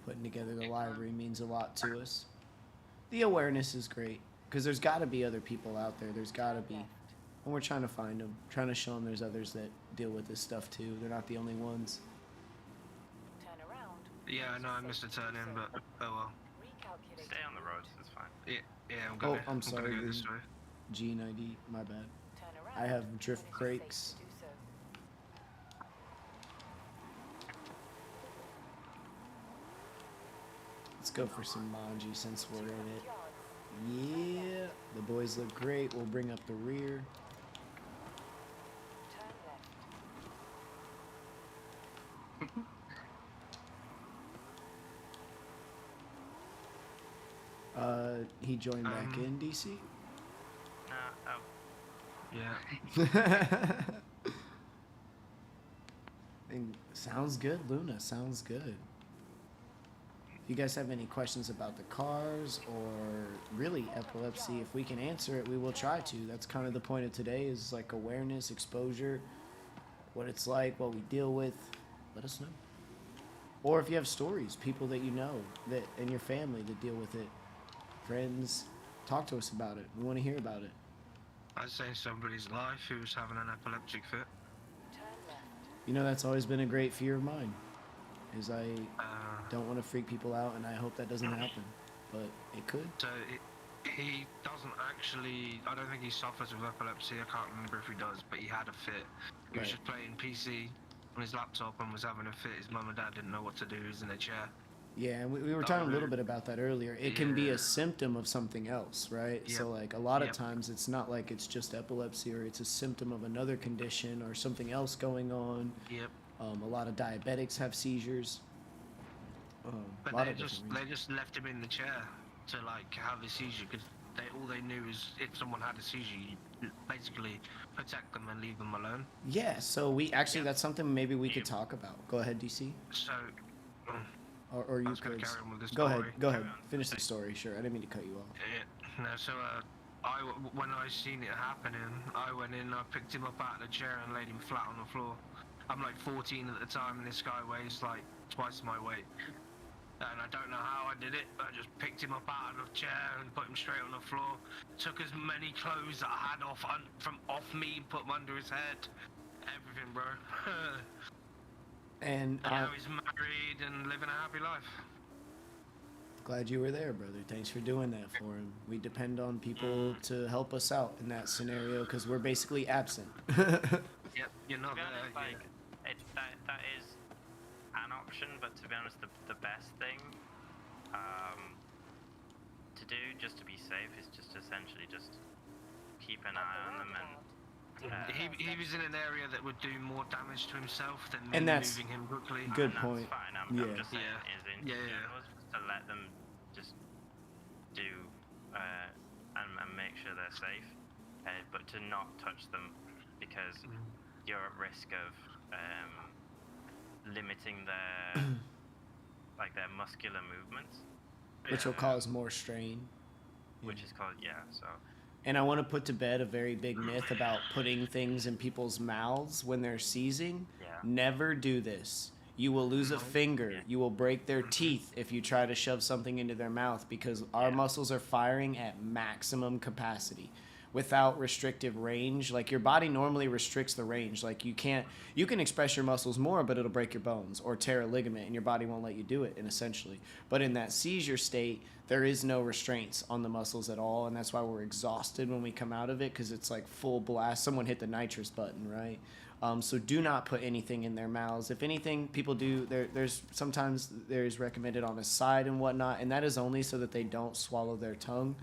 Putting together the library means a lot to us. The awareness is great because there's got to be other people out there. There's got to be. And we're trying to find them, trying to show them there's others that deal with this stuff too. They're not the only ones. Turn around. Yeah, I know I missed a turn in, but oh well. Recalculate. Stay on the roads. That's fine. Yeah, I'm gonna. I'm sorry, gonna go dude. this way. Gene ID, my bad. Turn around. I have drift when it is safe brakes. to do so. Let's go for some Manji since we're in 200 it. yards. Yeah, the boys look great. We'll bring up the rear. Turn left. He joined back in, DC. Oh, Yeah. And sounds good, Luna. Sounds good. If you guys have any questions about the cars or really epilepsy, if we can answer it, we will try to. That's kind of the point of today is like awareness, exposure, what it's like, what we deal with. Let us know. Or if you have stories, people that you know that in your family that deal with it, friends, talk to us about it. We want to hear about it. I saved somebody's life who was having an epileptic fit. Turn left. You know, that's always been a great fear of mine. Is I Uh, don't want to freak people out, and I hope that doesn't happen. But it could. So he doesn't actually. I don't think he suffers with epilepsy. I can't remember if he does, but he had a fit. He was Right. just playing PC on his laptop and was having a fit. His mum and dad didn't know what to do. He was in a chair. Yeah, and we were talking a little bit about that earlier. It can be a symptom of something else, right? Yep. So, like, a lot of Yep. times it's not like it's just epilepsy or it's a symptom of another condition or something else going on. Yep. A lot of diabetics have seizures. A But lot they of different just reasons. left him in the chair to like have a seizure because all they knew is if someone had a seizure, you basically protect them and leave them alone. Yeah, so we actually, Yeah. that's something maybe we could talk about. Go ahead, DC. So Or I you was going could. to carry on with this Go story. ahead, go ahead. Carry on. Finish the story, sure. I didn't mean to cut you off. No, so when I seen it happening, I went in, I picked him up out of the chair and laid him flat on the floor. I'm like 14 at the time, and this guy weighs like twice my weight. And I don't know how I did it, but I just picked him up out of the chair and put him straight on the floor. Took as many clothes that I had off me and put them under his head. Everything, bro. And Now he's married and living a happy life. glad you were there, brother. Thanks for doing that for him. We depend on people to help us out in that scenario because we're basically absent. Yep, you're to not be there. honest, like, that is an option, but to be honest, the best thing to do, just to be safe, is just essentially just keep an eye on them and. He was in an area that would do more damage to himself than me And that's moving him quickly. good and point. that's fine. I'm Yeah. just saying, Yeah. is in Yeah, yeah. general, just to let them just do and make sure they're safe, but to not touch them because you're at risk of limiting their their muscular movements, which will cause more strain. which is called so. And I want to put to bed a very big myth about putting things in people's mouths when they're seizing. Yeah. Never do this. You will lose a finger. Yeah. You will break their teeth if you try to shove something into their mouth because our muscles are firing at maximum capacity without restrictive range. Like your body normally restricts the range. Like you can express your muscles more, but it'll break your bones or tear a ligament and your body won't let you do it, and essentially. But in that seizure state, there is no restraints on the muscles at all, and that's why we're exhausted when we come out of it because it's like full blast. Someone hit the nitrous button, right? So do not put anything in their mouths. If anything, people do, there's sometimes there's recommended on the side and whatnot, and that is only so that they don't swallow their tongue.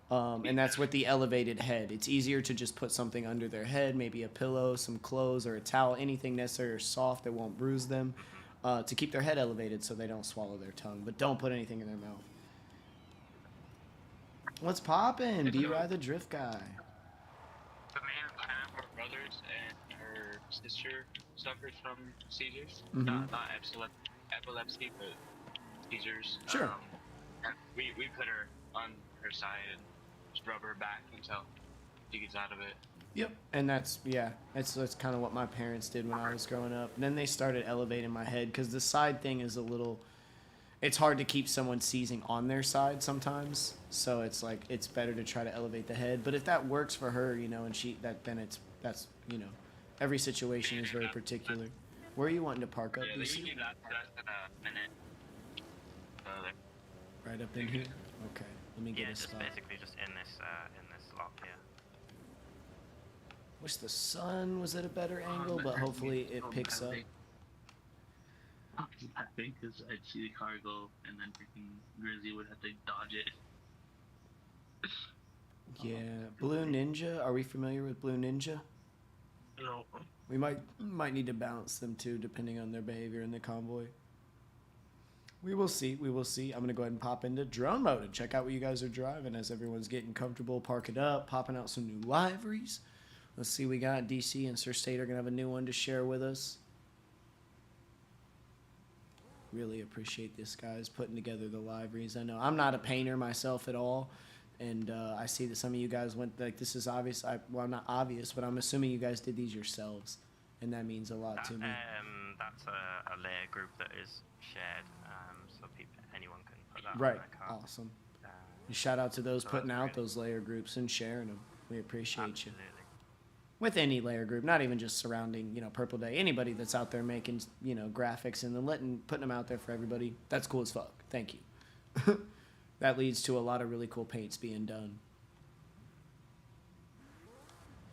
And that's with the elevated head. It's easier to just put something under their head, maybe a pillow, some clothes, or a towel, anything necessary or soft that won't bruise them, to keep their head elevated so they don't swallow their tongue. But don't put anything in their mouth. What's poppin'? B-Rye the Drift Guy. The man half her brothers and her sister suffers from seizures. Mhm. Not epilepsy, but seizures. Sure. And we put her on her side and just rub her back until she gets out of it. Yep. And that's kind of what my parents did when I was growing up. And then they started elevating my head because the side thing is it's hard to keep someone seizing on their side sometimes. So it's like, it's better to try to elevate the head. But if that works for her, and that's every situation is very particular. Where are you wanting to park up? Yeah, they DC? usually last less than a minute. Right up in here? Okay. Let me get Yeah, a just spot. basically just in this slot here. Wish the sun was at a better angle, but hopefully it picks up. I think because I'd see the car go and then freaking Grizzly would have to dodge it. Yeah. Blue Ninja. Are we familiar with Blue Ninja? No. We might need to balance them too, depending on their behavior in the convoy. We will see. We will see. I'm going to go ahead and pop into drone mode and check out what you guys are driving as everyone's getting comfortable, parking up, popping out some new liveries. Let's see. We got DC and Sir State are going to have a new one to share with us. Really appreciate this, guys, putting together the liveries. I know I'm not a painter myself at all. And I see that some of you guys went, like, this is obvious. Well, not obvious, but I'm assuming you guys did these yourselves. And that means a lot to me. That's a layer group that is shared, so anyone can put that Right. on their car. Awesome. And shout out to those so putting that's out great. those layer groups and sharing them. We appreciate you. Absolutely. With any layer group, not even just surrounding, Purple Day. Anybody that's out there making, graphics and then putting them out there for everybody. That's cool as fuck. Thank you. That leads to a lot of really cool paints being done.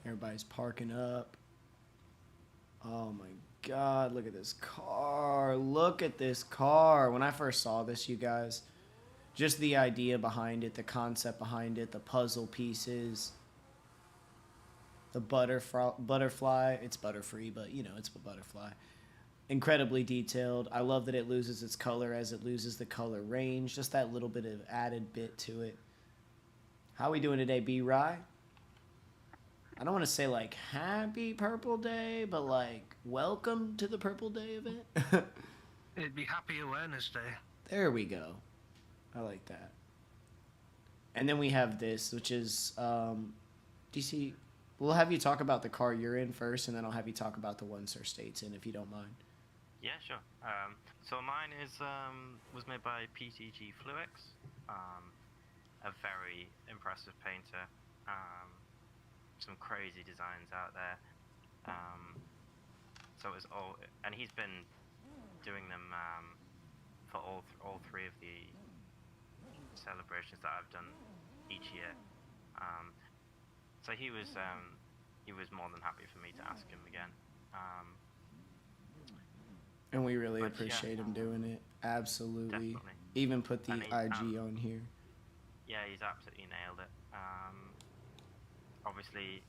Everybody's parking up. Oh my God, look at this car. Look at this car. When I first saw this, you guys, just the idea behind it, the concept behind it, the puzzle pieces, the butterfly. It's butterfree, but it's a butterfly. Incredibly detailed. I love that it loses its color as it loses the color range. Just that little bit of added bit to it. How we doing today, B-Rye? I don't want to say like happy Purple Day, but like welcome to the Purple Day event. It'd be Happy Awareness Day. There we go. I like that. And then we have this, which is DC. We'll have you talk about the car you're in first, and then I'll have you talk about the one Sir State's in, if you don't mind. Yeah, sure. So mine was made by PTG Fluix, a very impressive painter. Some crazy designs out there. So it was all, and he's been doing them for all three of the celebrations that I've done each year. So he was more than happy for me to ask him again. And we really But, appreciate yeah. him doing it. Absolutely. Definitely. Even put the And he, IG on here. Yeah, he's absolutely nailed it. Obviously,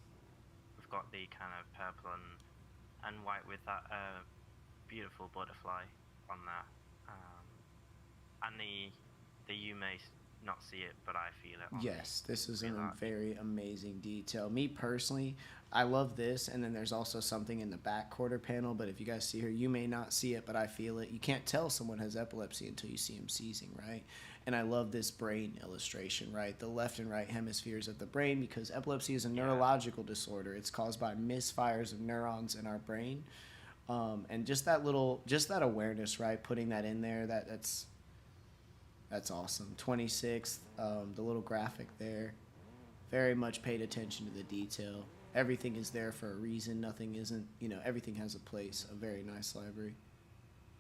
we've got the kind of purple and white with that beautiful butterfly on that, and the Yume not see it, but I feel it. On Yes, this is a real art. very amazing detail. Me personally, I love this, and then there's also something in the back quarter panel, but if you guys see here, you may not see it, but I feel it. You can't tell someone has epilepsy until you see them seizing, right? And I love this brain illustration, right? The left and right hemispheres of the brain, because epilepsy is a neurological disorder. It's caused by misfires of neurons in our brain. And just that awareness, right? Putting that in there, that's awesome. 26th, the little graphic there. Very much paid attention to the detail. Everything is there for a reason. Nothing isn't, everything has a place. A very nice library.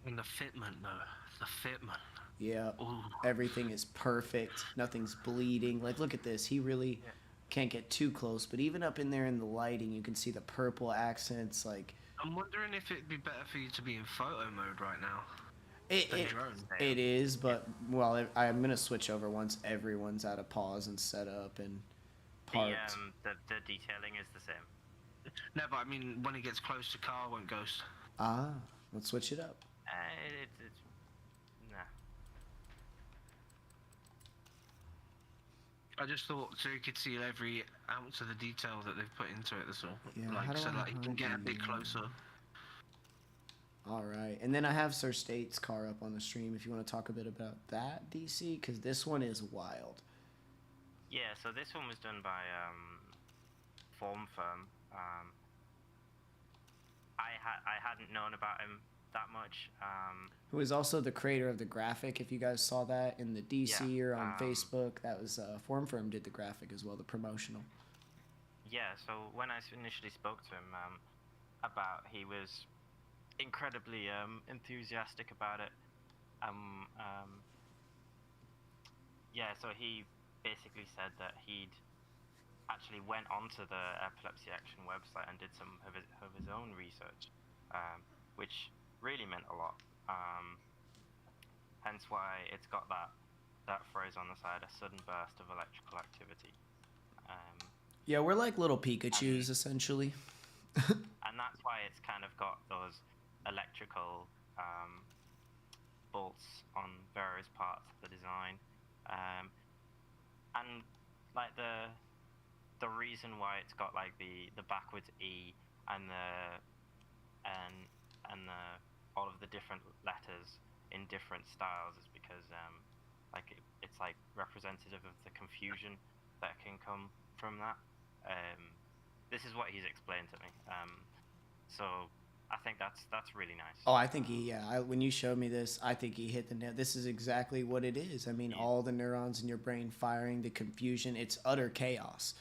And the fitment, though. The fitment. Yeah. Ooh. Everything is perfect. Nothing's bleeding. Like, look at this. He really can't get too close, but even up in there in the lighting, you can see the purple accents. Like, I'm wondering if it'd be better for you to be in photo mode right now. it is, but, well, I'm going to switch over once everyone's out of pause and set up and parked. The detailing is the same. No, but I mean, when it gets close to car, it won't ghost. Ah, let's switch it up. It's nah. I just thought so you could see every ounce of the detail that they've put into it. That's all. Yeah, how like do so I that you can hide get a the, bit closer. All right, and then I have Sir State's car up on the stream if you want to talk a bit about that, DC, because this one is wild. Yeah, so this one was done by Form Firm. I hadn't known about him that much. Who is also the creator of the graphic, if you guys saw that in the DC or on Facebook. That was Form Firm did the graphic as well, the promotional. Yeah, so when I initially spoke to him he was incredibly enthusiastic about it. Yeah, so he basically said that he'd actually went onto the Epilepsy Action website and did some of his own research, which really meant a lot. Hence why it's got that phrase on the side, a sudden burst of electrical activity. Yeah, we're like little Pikachus, essentially. And that's why it's kind of got those electrical bolts on various parts of the design. And like the reason why it's got like the backwards E and the all of the different letters in different styles is because it's like representative of the confusion that can come from that. This is what he's explained to me. So I think that's really nice. Oh, I think when you showed me this, I think he hit the nail. This is exactly what it is. I mean, all the neurons in your brain firing, the confusion, it's utter chaos.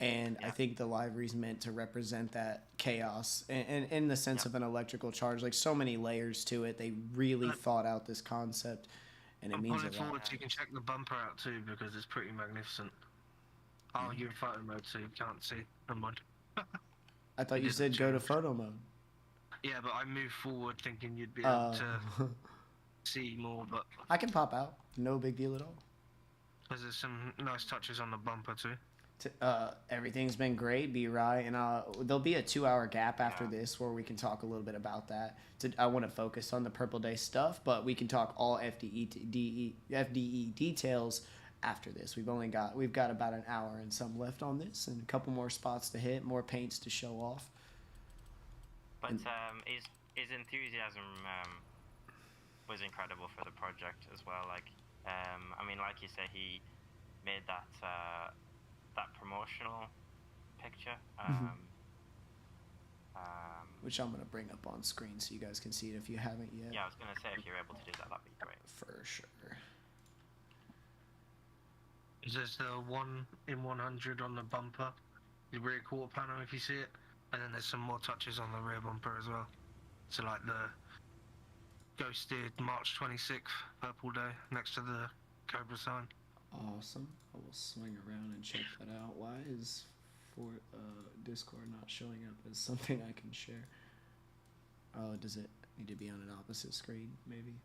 And I think the library is meant to represent that chaos and in the sense of an electrical charge, like so many layers to it. They really thought out this concept, and it means a lot. Forward so you can check the bumper out too, because it's pretty magnificent. Oh, you're in photo mode, so you can't see. Never mind. I thought you said go to photo mode. Yeah, but I moved forward thinking you'd be able to see more, but I can pop out. No big deal at all. there's some nice touches on the bumper too. Everything's been great, B-Rye, and there'll be a 2-hour gap after this where we can talk a little bit about that. I want to focus on the Purple Day stuff, but we can talk all FDE details after this. We've got about an hour and some left on this, and a couple more spots to hit, more paints to show off. But his enthusiasm was incredible for the project as well. Like, I mean, like you say, he made that promotional picture. Which I'm gonna bring up on screen so you guys can see it if you haven't yet. Yeah, I was gonna say if you're able to do that, that'd be great. For sure. There's the 1 in 100 on the bumper, the rear quarter panel if you see it, and then there's some more touches on the rear bumper as well. So like the ghosted March 26th Purple Day next to the Cobra sign. Awesome. I will swing around and check that out. Why is Discord not showing up as something I can share? Oh, does it need to be on an opposite screen, maybe?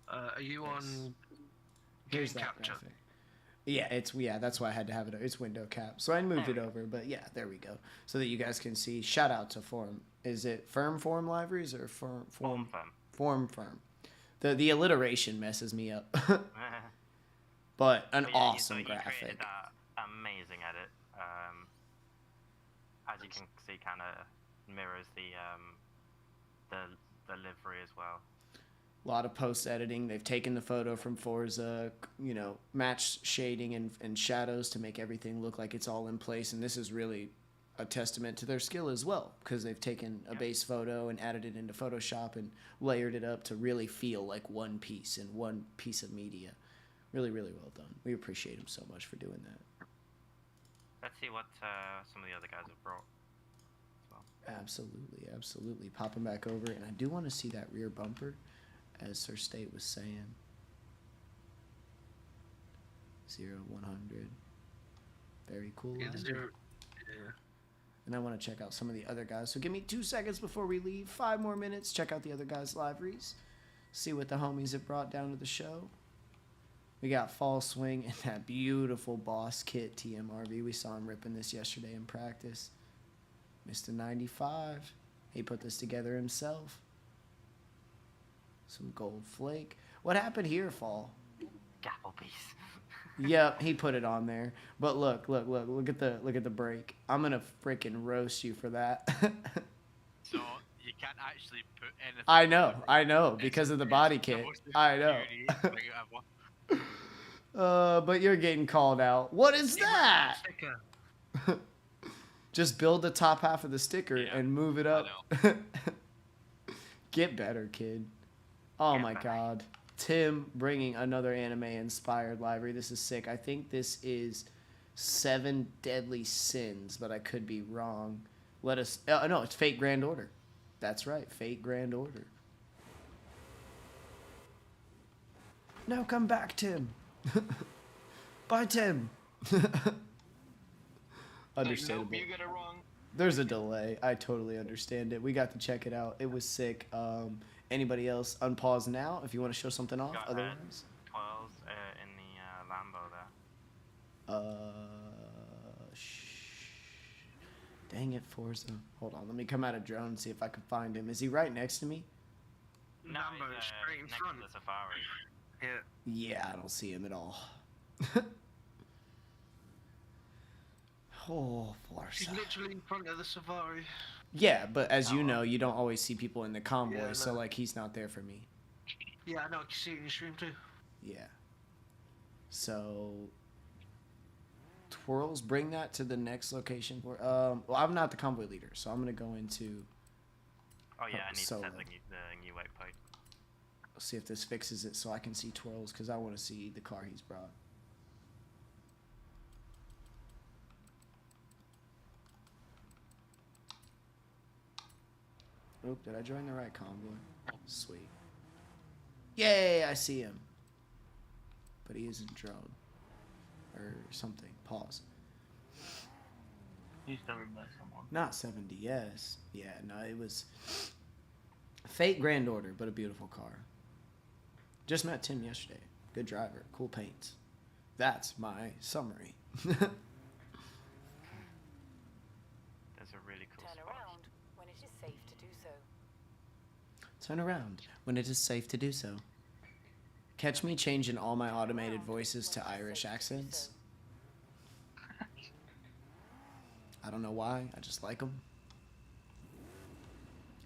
Are you on Here's game that capture? graphic. Yeah, that's why I had to have it. It's window cap. So I moved it over, but yeah, there we go. So that you guys can see. Shout out to Form. Is it Form Libraries or Form? The alliteration messes me up. but an But yeah, awesome he graphic. created that amazing edit. As you can see, kind of mirrors the livery as well. A lot of post editing. They've taken the photo from Forza, you know, matched shading and shadows to make everything look like it's all in place. And this is really a testament to their skill as well, because they've taken a base photo and added it into Photoshop and layered it up to really feel like one piece and one piece of media. Really, really well done. We appreciate them so much for doing that. Let's see what some of the other guys have brought as well. Absolutely, absolutely. Popping back over, and I do want to see that rear bumper, as Sir State was saying. 0, 100. Very cool. Yeah, the line. zero. Yeah. And I want to check out some of the other guys. So give me 2 seconds before we leave. 5 more minutes. Check out the other guys' liveries. See what the homies have brought down to the show. We got Fall Swing and that beautiful boss kit TMRV. We saw him ripping this yesterday in practice. Mr. 95. He put this together himself. Some gold flake. What happened here, Fall? Gapple piece. Yep, he put it on there. But look at the break. I'm gonna freaking roast you for that. So you can't actually put anything. I know, because of the body kit. I know. But you're getting called out. What is that? Sticker. Just build the top half of the sticker Yeah, and move it I up. know. Get better, kid. Oh Get my better. god. Tim bringing another anime-inspired library. This is sick. I think this is 7 Deadly Sins, but I could be wrong. Let us... no, it's Fate Grand Order. That's right, Fate Grand Order. Now come back, Tim. Bye, Tim. Understandable. Nope, you get it wrong. There's a delay. I totally understand it. We got to check it out. It was sick. Anybody else? Unpause now if you want to show something off. Got Otherwise, 12s in the Lambo there. Dang it, Forza. Hold on. Let me come out of drone and see if I can find him. Is he right next to me? No, Lambo he's, straight in next front. to the Safari. Yeah. Yeah, I don't see him at all. Oh, She's Forza. literally in front of the Safari. Yeah, but as you know, you don't always see people in the convoy, Yeah, I so know. like he's not there for me. Yeah, I know. I can see it in your stream too. Yeah. So Twirls, bring that to the next location for well, I'm not the convoy leader, so I'm gonna go into Oh yeah, I need solo. to set the new waypoint. see if this fixes it so I can see Twirls, because I want to see the car he's brought. Oop, did I join the right convoy? Sweet. Yay, I see him. But he isn't drone. Or something. Pause. He's covered by someone. Not 70S. Yeah, no, it was Fate Grand Order, but a beautiful car. Just met Tim yesterday. Good driver. Cool paints. That's my summary. There's a really cool Turn spot. around when it is safe to do so. Turn around when it is safe to do so. Catch me changing all my automated voices to Irish accents. I don't know why. I just like them.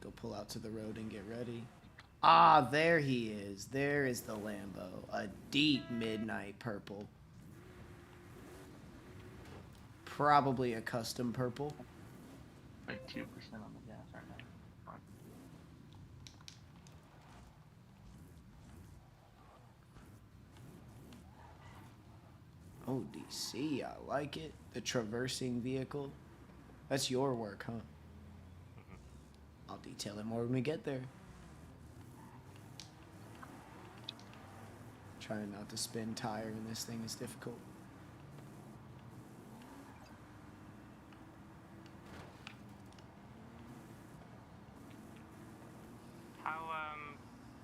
Go pull out to the road and get ready. Ah, there he is. There is the Lambo. A deep midnight purple. Probably a custom purple. Like 2% on the gas right now. Fine. Oh, DC. I like it. The traversing vehicle. That's your work, huh? I'll detail it more when we get there. Trying not to spin tire in this thing is difficult. How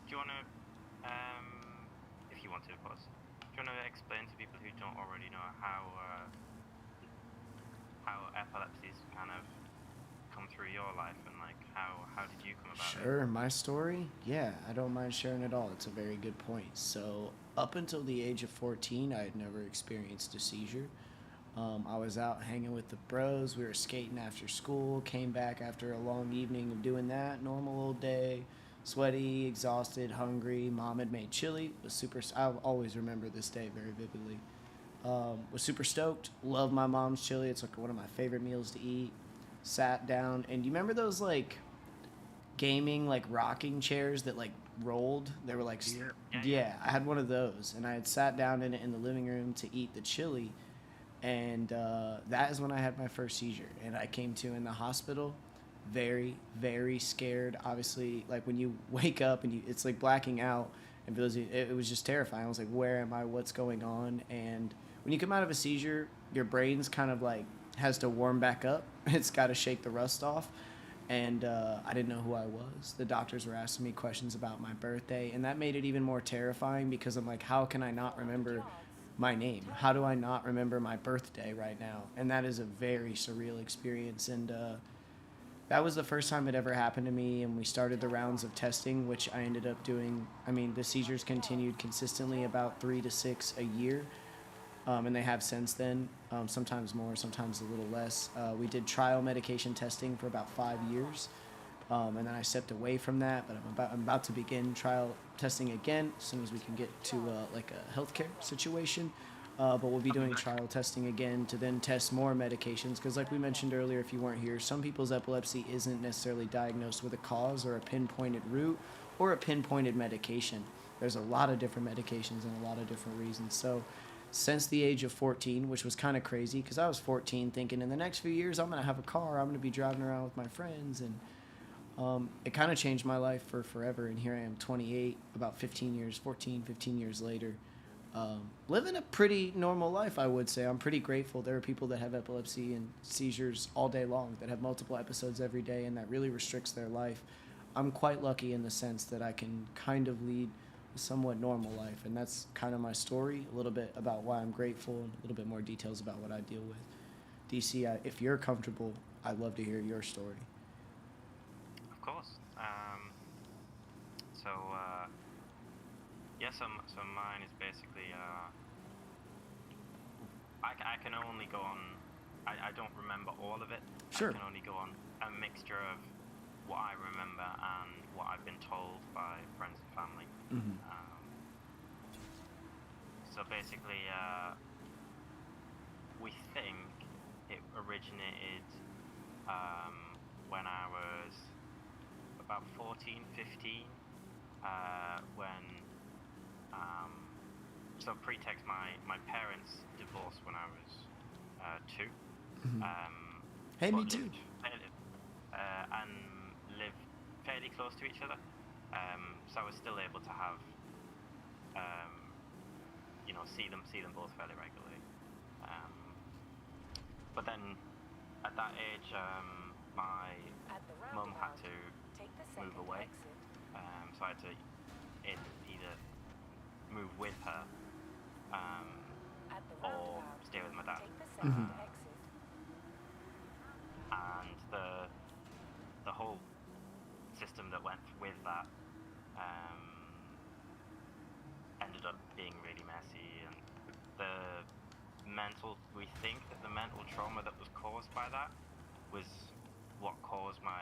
do you wanna if you want to, of course, do you wanna explain to people who don't already know how epilepsy's kind of come through your life, and like how did you come about it? Sure, my story? Yeah, I don't mind sharing it all. It's a very good point. So, up until the age of 14, I had never experienced a seizure. I was out hanging with the bros. We were skating after school. Came back after a long evening of doing that. Normal old day. Sweaty, exhausted, hungry. Mom had made chili. Was super. I'll always remember this day very vividly. Was super stoked. Love my mom's chili. It's like one of my favorite meals to eat. Sat down, and you remember those like gaming like rocking chairs that like rolled? They were like, yeah. I had one of those, and I had sat down in it in the living room to eat the chili. And that is when I had my first seizure, and I came to in the hospital, very, very scared. Obviously, like when you wake up and it's like blacking out, and for those of you, it was just terrifying. I was like, where am I? What's going on? And when you come out of a seizure, your brain's kind of like has to warm back up. It's got to shake the rust off. And I didn't know who I was. The doctors were asking me questions about my birthday, and that made it even more terrifying because I'm like, how can I not remember my name? How do I not remember my birthday right now? And that is a very surreal experience. And that was the first time it ever happened to me. And we started the rounds of testing, which I ended up doing. I mean, the seizures continued consistently about 3 to 6 a year. And they have since then, sometimes more, sometimes a little less. We did trial medication testing for about 5 years. And then I stepped away from that, but I'm about to begin trial testing again as soon as we can get to like a healthcare situation. But we'll be doing trial testing again to then test more medications because, like we mentioned earlier, if you weren't here, some people's epilepsy isn't necessarily diagnosed with a cause or a pinpointed route or a pinpointed medication. There's a lot of different medications and a lot of different reasons. So since the age of 14, which was kind of crazy because I was 14 thinking in the next few years I'm going to have a car, I'm going to be driving around with my friends, and it kind of changed my life for forever. And here I am 28, about 15 years later, living a pretty normal life, I would say. I'm pretty grateful. There are people that have epilepsy and seizures all day long, that have multiple episodes every day, and that really restricts their life. I'm quite lucky in the sense that I can kind of lead a somewhat normal life, and that's kind of my story, a little bit about why I'm grateful, and a little bit more details about what I deal with. DC, if you're comfortable, I'd love to hear your story. Of course. So mine is basically, I can only go on, I don't remember all of it. Sure. I can only go on a mixture of what I remember and what I've been told by friends and family. Mm-hmm. So basically, we think it originated when I was about 14, 15, when, so pretext, my parents divorced when I was 2. Mm-hmm. Hey, me too. And lived fairly close to each other. So I was still able to have, see them both fairly regularly. But then at that age, my mum had to move away. So I had to either move with her or stay with my dad. Mm-hmm. And the whole system that went with that ended up being really messy, and we think that the mental trauma that was caused by that was what caused my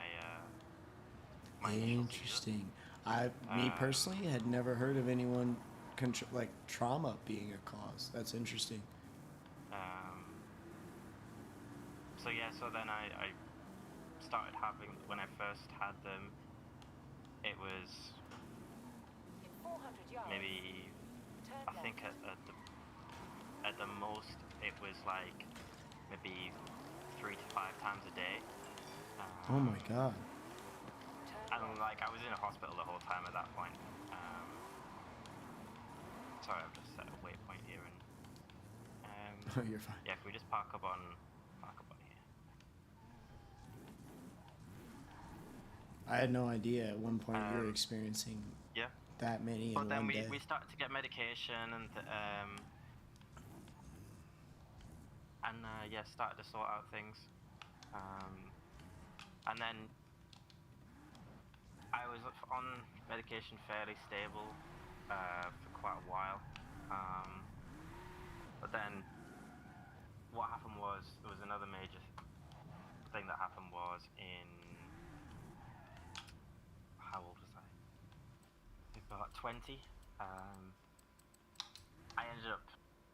Interesting. Me personally had never heard of anyone like trauma being a cause. That's interesting. So then I started having, when I first had them, it was maybe, I think at the most it was like maybe 3 to 5 times a day. Oh my god. And like I was in a hospital the whole time at that point. Sorry, I've just set a waypoint here, and You're fine. yeah, if we just park up on here. I had no idea at one point you were experiencing that many in one day. But then we started to get medication and started to sort out things. And then I was on medication fairly stable for quite a while. 20, I ended up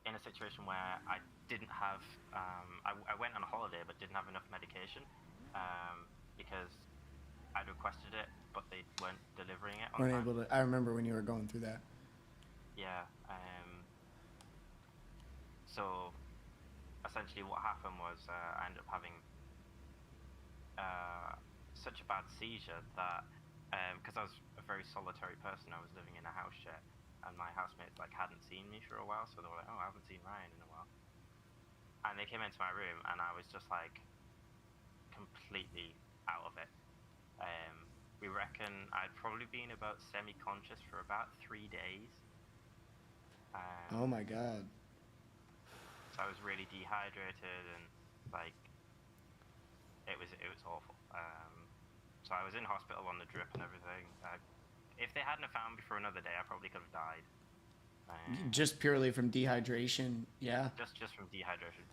in a situation where I didn't have, I went on a holiday but didn't have enough medication because I'd requested it, but they weren't delivering it on Weren't time. able to. I remember when you were going through that. Yeah. So essentially what happened was I ended up having such a bad seizure that because I was a very solitary person, I was living in a house share, and my housemates like hadn't seen me for a while, so they were like, "Oh, I haven't seen Ryan in a while," and they came into my room, and I was just like completely out of it. We reckon I'd probably been about semi-conscious for about 3 days. Oh my god. So I was really dehydrated and like it was awful. So I was in hospital on the drip and everything. If they hadn't have found me for another day, I probably could have died. Just purely from dehydration, yeah. Just from dehydration.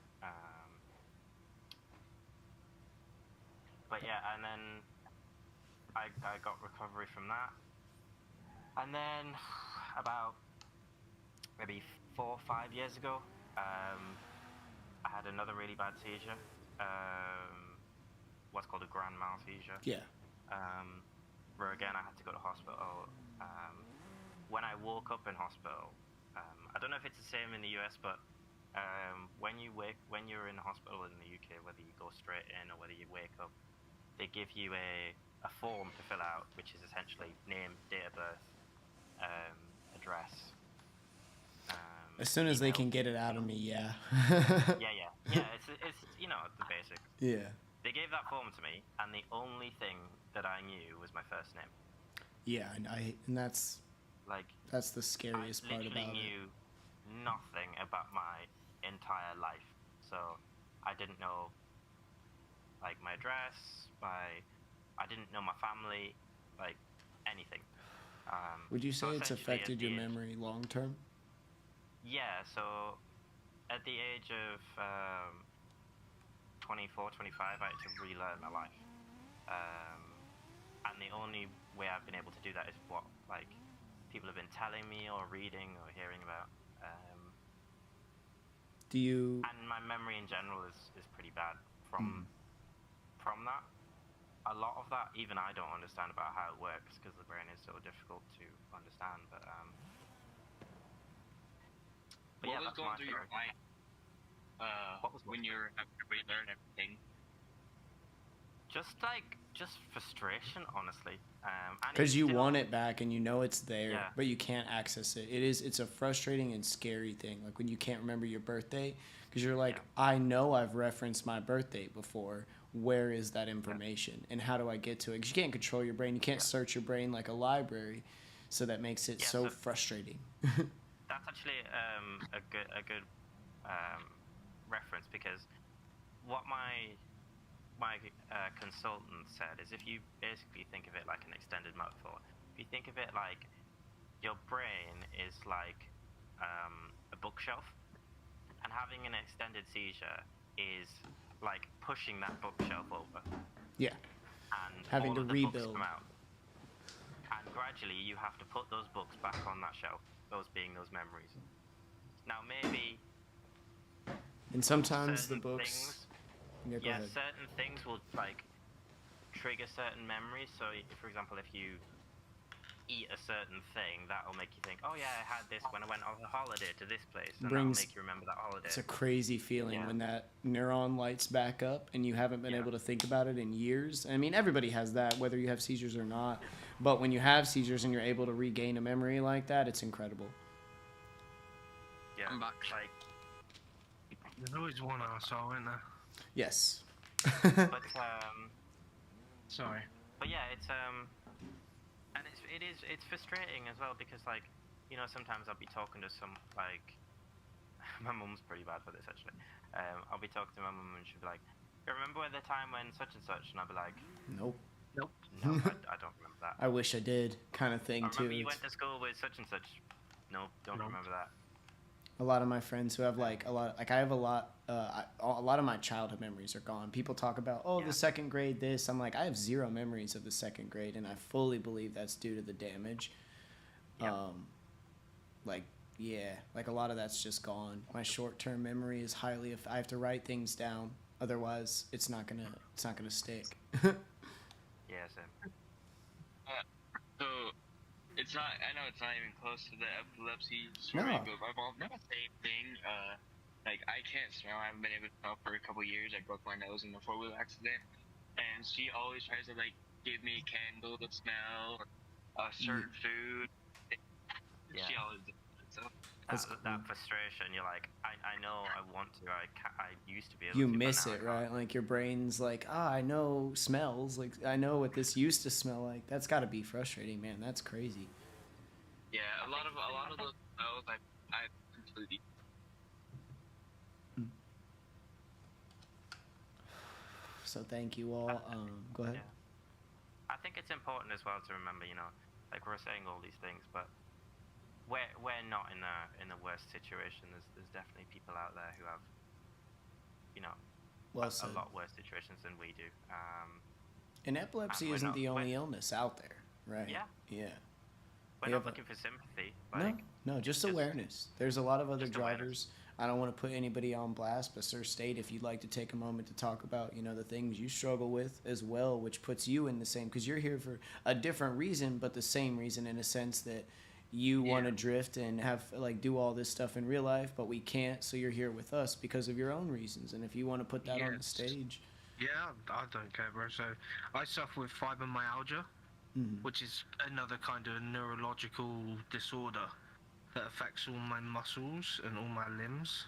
But yeah, and then I got recovery from that. And then about maybe 4 or 5 years ago, I had another really bad seizure. What's called a grand mal seizure. Yeah. Where again I had to go to hospital. When I woke up in hospital, I don't know if it's the same in the US, but when you're in hospital in the UK, whether you go straight in or whether you wake up, they give you a form to fill out, which is essentially name, date of birth, address. As soon as they can get it out of me, yeah. yeah. It's you know the basics. Yeah. They gave that form to me, and the only thing that I knew was my first name. Yeah, and that's Like the scariest part literally about it. knew nothing about my entire life, so I didn't know like my address, I didn't know my family, like anything. Would you so say it's essentially affected at your the age- memory long term? Yeah, so at the age of 24, 25, I had to relearn my life. And the only way I've been able to do that is what like people have been telling me or reading or hearing about. Do you? And my memory in general is pretty bad from that. A lot of that, even I don't understand about how it works because the brain is so difficult to understand. But What yeah, was that's going my through your story. mind when you were having to relearn everything? Just frustration, honestly. And Because it's you still- want it back and you know it's there, Yeah. but you can't access it. It's a frustrating and scary thing. Like when you can't remember your birthday, because you're like, Yeah. I know I've referenced my birth date before. Where is that information, and how do I get to it? Because you can't control your brain. You can't search your brain like a library, so that makes it Yeah, so so- frustrating. That's actually a good reference because what my consultant said is if you basically think of it like an extended metaphor, if you think of it like your brain is like a bookshelf, and having an extended seizure is like pushing that bookshelf over. Yeah. And Having all to of the books rebuild. come out. And gradually you have to put those books back on that shelf, those being those memories. Now maybe And sometimes the certain books. things, Yeah, go ahead. certain things will like trigger certain memories. So, for example, if you eat a certain thing, that'll make you think, "Oh yeah, I had this when I went on a holiday to this place," and Brings- that'll make you remember that holiday. It's a crazy feeling Yeah. when that neuron lights back up and you haven't been Yeah. able to think about it in years. I mean, everybody has that, whether you have seizures or not. But when you have seizures and you're able to regain a memory like that, it's incredible. Yeah, I'm back. like, There's always one arsehole, isn't there? Yes. but Sorry. yeah, and it's frustrating as well because like, you know, sometimes I'll be talking to some like, my mum's pretty bad for this actually. I'll be talking to my mum and she'll be like, "You remember the time when such and such?" And I'll be like, Nope. "No, I don't remember that." I wish I did, kind of thing I too. remember you It's- went to school with such and such. Nope, don't remember that. a lot of my friends who have like I have a lot of my childhood memories are gone. People talk about Yeah. the second grade this. I'm like, I have zero memories of the second grade, and I fully believe that's due to the damage. Yeah. Like, yeah, like a lot of that's just gone. My short-term memory is highly. If I have to write things down, otherwise it's not gonna stick. Yeah, same. So it's not. I know it's not even close to the epilepsy No. story, but my mom did the same thing. Like I can't smell. I haven't been able to smell for a couple years. I broke my nose in a 4-wheel accident, and she always tries to like give me a candle to smell, a certain food. Yeah. She always does it. So That's That, cool. that frustration, you're like, I know I want to, I used to be able You to, but miss now it, I can't. right? Like your brain's like, I know smells. Like I know what this used to smell like. That's got to be frustrating, man. That's crazy. yeah, a lot of those smells I completely. So thank you all. Go ahead. Yeah. I think it's important as well to remember, like we're saying all these things, but we're not in the worst situation. There's definitely people out there who have, Well a said. lot worse situations than we do. And epilepsy we're isn't not- the only we're- illness out there, right? Yeah. Yeah. We're You not have a- looking for sympathy. No, Like, no, just just- awareness. There's a lot of other just awareness. drivers. I don't want to put anybody on blast, but Sir State, if you'd like to take a moment to talk about, the things you struggle with as well, which puts you in the same, because you're here for a different reason, but the same reason in a sense that you want to drift and have do all this stuff in real life, but we can't. So you're here with us because of your own reasons. And if you want to put that on the Yes. stage, Yeah, I don't care, bro. So I suffer with fibromyalgia, which is another kind of neurological disorder that affects all my muscles and all my limbs.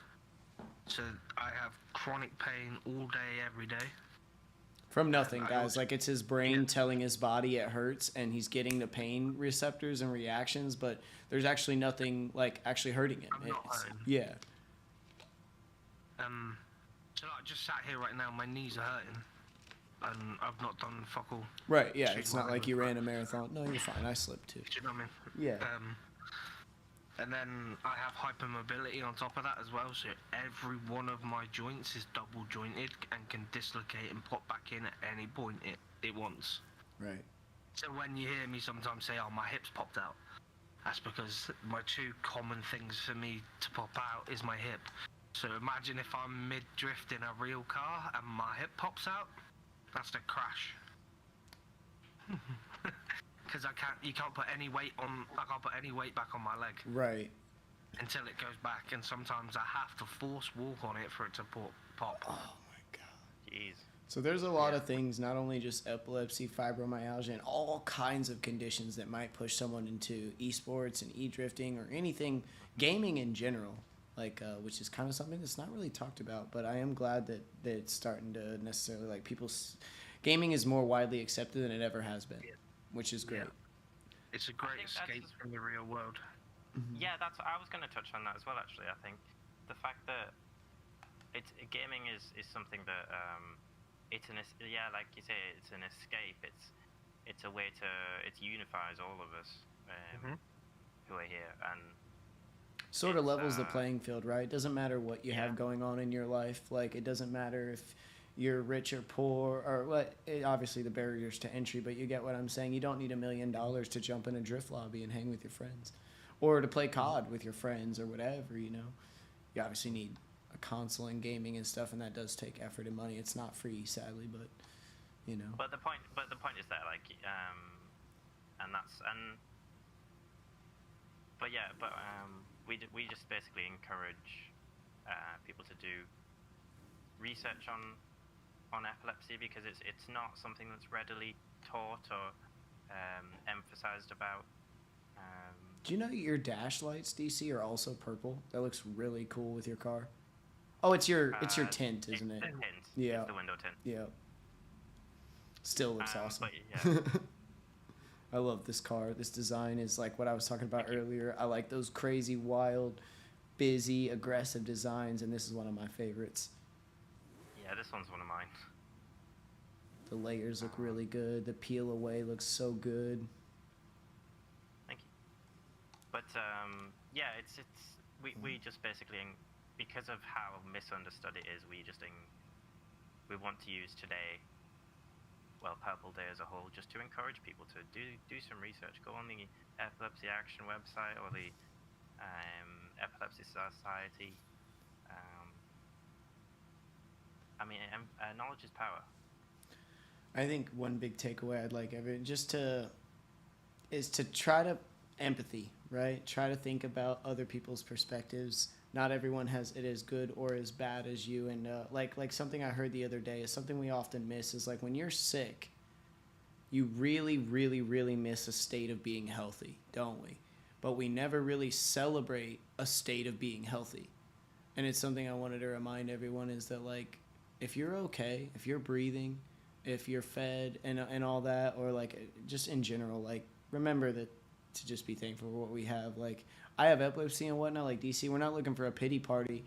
So I have chronic pain all day, every day. from nothing, I guys. also- Like it's his brain telling his body it hurts, and he's getting the pain receptors and reactions, but there's actually nothing like actually hurting him. I'm not hurting. Yeah. So I just sat here right now. My knees are hurting, and I've not done fuck all. Right. Yeah. Street It's not like walking, you but- ran a marathon. No, you're fine. I slipped too. Do you know what I mean? Yeah. And then I have hypermobility on top of that as well, so every one of my joints is double jointed and can dislocate and pop back in at any point it wants. Right. So when you hear me sometimes say, oh, my hips popped out, that's because my two common things for me to pop out is my hip. So imagine if I'm mid-drift in a real car and my hip pops out, that's the crash. Because I can't put any weight back on my leg Right. until it goes back, and sometimes I have to force walk on it for it to pop. Oh my god. Jeez. So there's a lot of things, not only just epilepsy, fibromyalgia, and all kinds of conditions that might push someone into esports and e-drifting or anything, gaming in general, which is kind of something that's not really talked about. But I am glad that it's starting to necessarily gaming is more widely accepted than it ever has been, which is great. Yeah. It's a great think escape that's- from the real world. Yeah, I was going to touch on that as well. Actually, I think the fact that gaming is something that like you say, it's an escape. It's a way it unifies all of us who are here, and Sort of it's, levels the playing field, right? It doesn't matter what you have going on in your life. Like, it doesn't matter if you're rich or poor or what. Obviously, the barriers to entry, but you get what I'm saying. You don't need $1 million to jump in a drift lobby and hang with your friends, or to play COD with your friends or whatever. You obviously need a console and gaming and stuff, and that does take effort and money. It's not free, sadly, but But the point is that we just basically encourage people to do research on epilepsy, because it's not something that's readily taught or emphasized about. Do you know your dash lights, DC, are also purple? That looks really cool with your car. Oh, it's your tint, isn't it? The tint. Yeah. It's the window tint. Yeah. Still looks awesome. But yeah. I love this car. This design is like what I was talking about earlier. I like those crazy, wild, busy, aggressive designs, and this is one of my favorites. Yeah, this one's one of mine. The layers look really good. The peel away looks so good. Thank you. But yeah, we just basically, because of how misunderstood it is, we want to use today well, Purple Day as a whole, just to encourage people to do some research. Go on the Epilepsy Action website or the Epilepsy Society. I mean, knowledge is power. I think one big takeaway I'd like everyone is to try to empathy, right? Try to think about other people's perspectives. Not everyone has it as good or as bad as you. And like something I heard the other day is something we often miss is like when you're sick, you really, really, really miss a state of being healthy, don't we? But we never really celebrate a state of being healthy. And it's something I wanted to remind everyone is that, like, if you're okay, if you're breathing, if you're fed and all that, or like just in general, like remember that to just be thankful for what we have. Like I have epilepsy and whatnot, like DC, we're not looking for a pity party.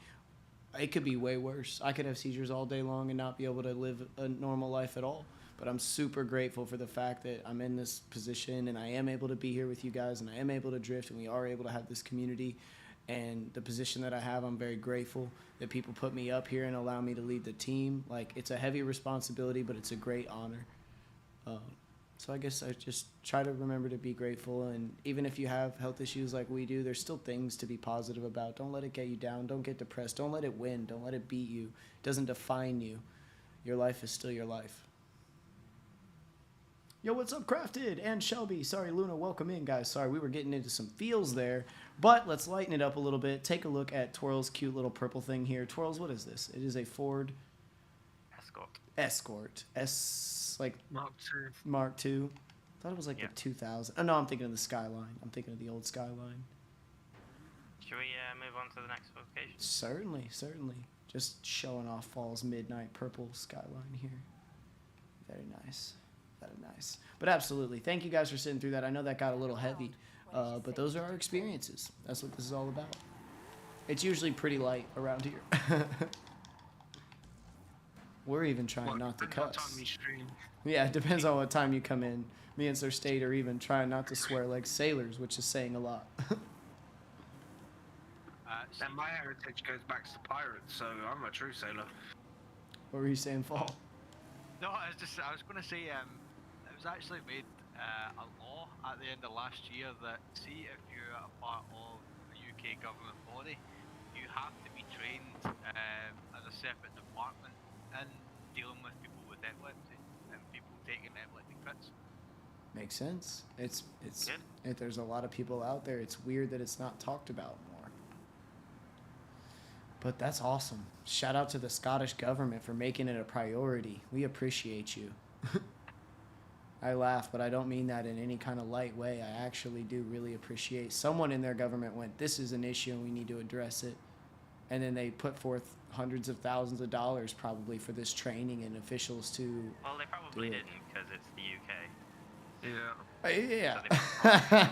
It could be way worse. I could have seizures all day long and not be able to live a normal life at all. But I'm super grateful for the fact that I'm in this position and I am able to be here with you guys and I am able to drift and we are able to have this community. And the position that I have, I'm very grateful that people put me up here and allow me to lead the team. Like, it's a heavy responsibility, but it's a great honor. So I guess I just try to remember to be grateful. And even if you have health issues like we do, there's still things to be positive about. Don't let it get you down. Don't get depressed. Don't let it win. Don't let it beat you. It doesn't define you. Your life is still your life. Yo, what's up, Crafted and Shelby? Sorry, Luna, welcome in, guys. Sorry, we were getting into some feels there, but let's lighten it up a little bit. Take a look at Twirl's cute little purple thing here. Twirls, what is this? It is a Ford Escort. Like Mark II. Thought it was like the 2000. Oh no, I'm thinking of the Skyline. I'm thinking of the old Skyline. Should we move on to the next location? Certainly. Just showing off fall's midnight purple Skyline here. Very nice. But absolutely, thank you guys for sitting through that. I know that got a little heavy, but those are our experiences. That's what this is all about. It's usually pretty light around here. We're even trying not to cuss. Yeah, it depends on what time you come in. Me and Sir State are even trying not to swear like sailors, which is saying a lot. And my heritage goes back to pirates, so I'm a true sailor. What were you saying, Fall? No, I was going to say, it was actually made a law at the end of last year that, see, if you're a part of a UK government body, you have to be trained as a separate department in dealing with people with epilepsy and people taking epileptic fits. Makes sense. There's a lot of people out there. It's weird that it's not talked about more. But that's awesome. Shout out to the Scottish government for making it a priority. We appreciate you. I laugh, but I don't mean that in any kind of light way. I actually do really appreciate someone in their government went, this is an issue and we need to address it. And then they put forth hundreds of thousands of dollars probably for this training and officials to Well, they probably didn't because it's the UK. Yeah. Yeah.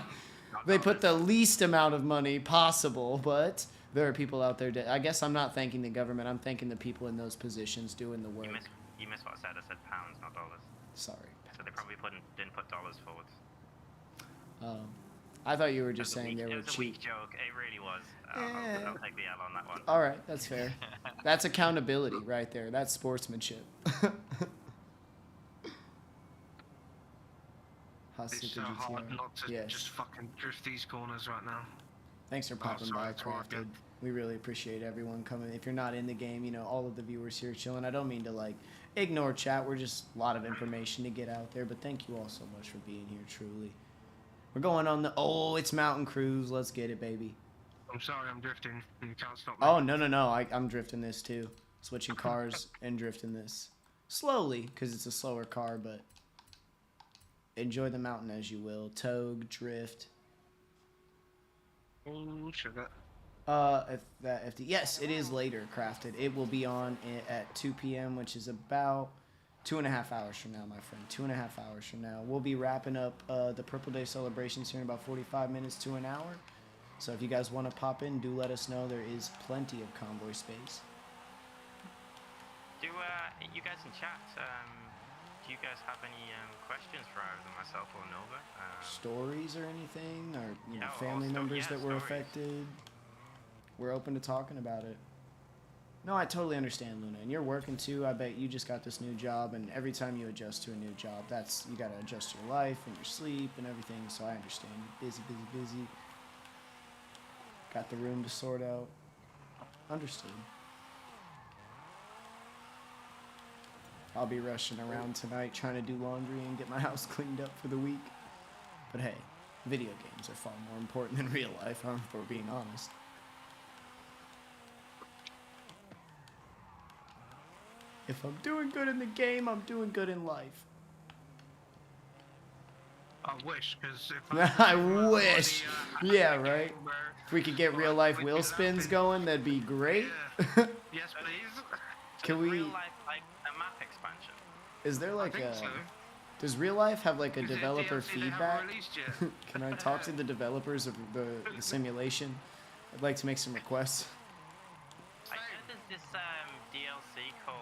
They put the least amount of money possible, but there are people out there. I guess I'm not thanking the government. I'm thanking the people in those positions doing the work. You missed what I said. I said pounds, not dollars. Sorry. So they probably didn't put dollars forward. I thought you were just saying they were cheap. It was a weak joke. It really was. I'll take the L on that one. All right, that's fair. That's accountability right there. That's sportsmanship. It's so hard not to just fucking drift these corners right now. Thanks for popping by, Crafted. We really appreciate everyone coming. If you're not in the game, you know, all of the viewers here chilling. I don't mean to, like, ignore chat. We're just a lot of information to get out there. But thank you all so much for being here, truly. We're going on the... Oh, it's Mountain Cruise. Let's get it, baby. I'm sorry, I'm drifting. You can't stop me. Oh, no. I'm drifting this, too. Switching cars and drifting this. Slowly, because it's a slower car, but... Enjoy the mountain as you will. Togue, drift. Oh, sugar. Yes, it is later, Crafted. It will be on at 2 p.m., which is about 2.5 hours from now, my friend. 2.5 hours from now. We'll be wrapping up the Purple Day celebrations here in about 45 minutes to an hour. So if you guys want to pop in, do let us know. There is plenty of convoy space. Do you guys in chat, do you guys have any questions for either myself or Nova? Stories or anything? Or family also, members that were stories. affected? We're open to talking about it. No, I totally understand, Luna. And you're working too. I bet you just got this new job, and every time you adjust to a new job, that's you gotta adjust your life and your sleep and everything. So I understand. Busy, busy, busy. Got the room to sort out. Understood. I'll be rushing around tonight trying to do laundry and get my house cleaned up for the week. But hey, video games are far more important than real life, huh? If we're being honest. If I'm doing good in the game, I'm doing good in life. I wish, because I wish. Yeah, right. If we could get real life wheel spins going, that'd be great. Yeah. Yes, please. Can we? Real life, like a map expansion. Is there like I think a? so. Does real life have like a Is there developer DLC they haven't feedback? released yet? Can I talk to the developers of the simulation? I'd like to make some requests. I heard there's this DLC called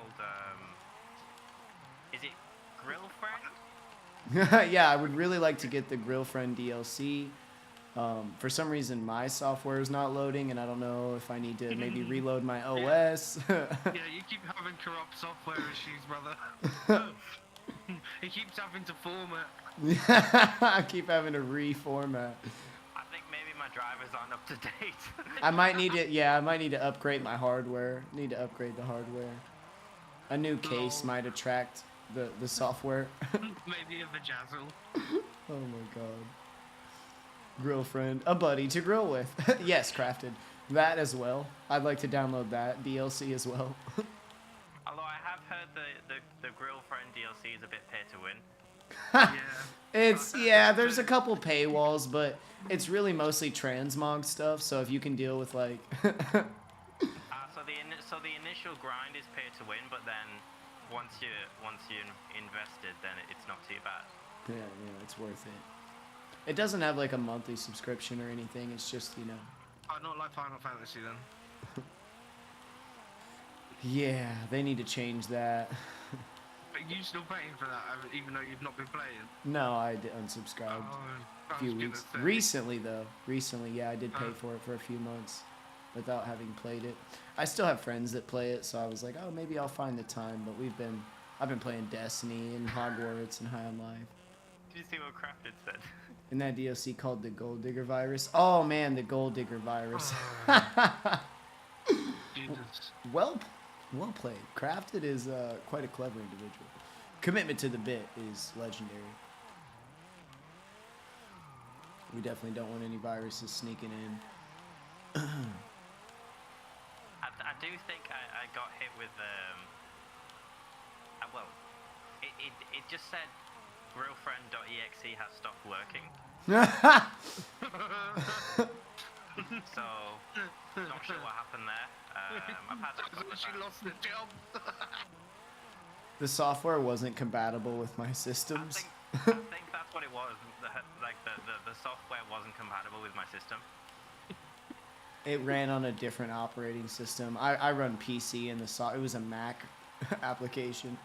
is it Grillfriend? Yeah, I would really like to get the Grillfriend DLC. For some reason, my software is not loading, and I don't know if I need to maybe reload my OS. Yeah, you keep having corrupt software issues, brother. He keeps having to format. I keep having to reformat. I think maybe my drivers aren't up to date. I might need to, yeah, I might need to upgrade my hardware. Need to upgrade the hardware. A new case might attract the software. Maybe a vajazzle. Oh my god. Grill friend, a buddy to grill with. Yes, crafted. That as well. I'd like to download that DLC as well. Although I have heard the Grillfriend DLC is a bit pay to win. Yeah. It's, yeah, there's a couple paywalls, but it's really mostly transmog stuff, so if you can deal with like... So the initial grind is pay to win, but then once you invested, then it's not too bad. Yeah, it's worth it. It doesn't have like a monthly subscription or anything, it's just, you know... Oh, not like Final Fantasy then. Yeah, they need to change that. But you still paying for that, even though you've not been playing? No, I unsubscribed Oh, a few weeks. Recently, though. Recently, yeah, I did pay for it for a few months without having played it. I still have friends that play it, so I was like, oh, maybe I'll find the time. But I've been playing Destiny and Hogwarts and High on Life. Did you see what Crafted said? In that DLC called the Gold Digger Virus. Oh, man, the Gold Digger Virus. Jesus. Well played. Crafted is quite a clever individual. Commitment to the bit is legendary. We definitely don't want any viruses sneaking in. I do think I got hit with well, it just said grillfriend.exe has stopped working. So not sure what happened there. I've had that couple of She times. lost the job. The software wasn't compatible with my systems. I think that's what it was. The software wasn't compatible with my system. It ran on a different operating system. I run PC and it was a Mac application.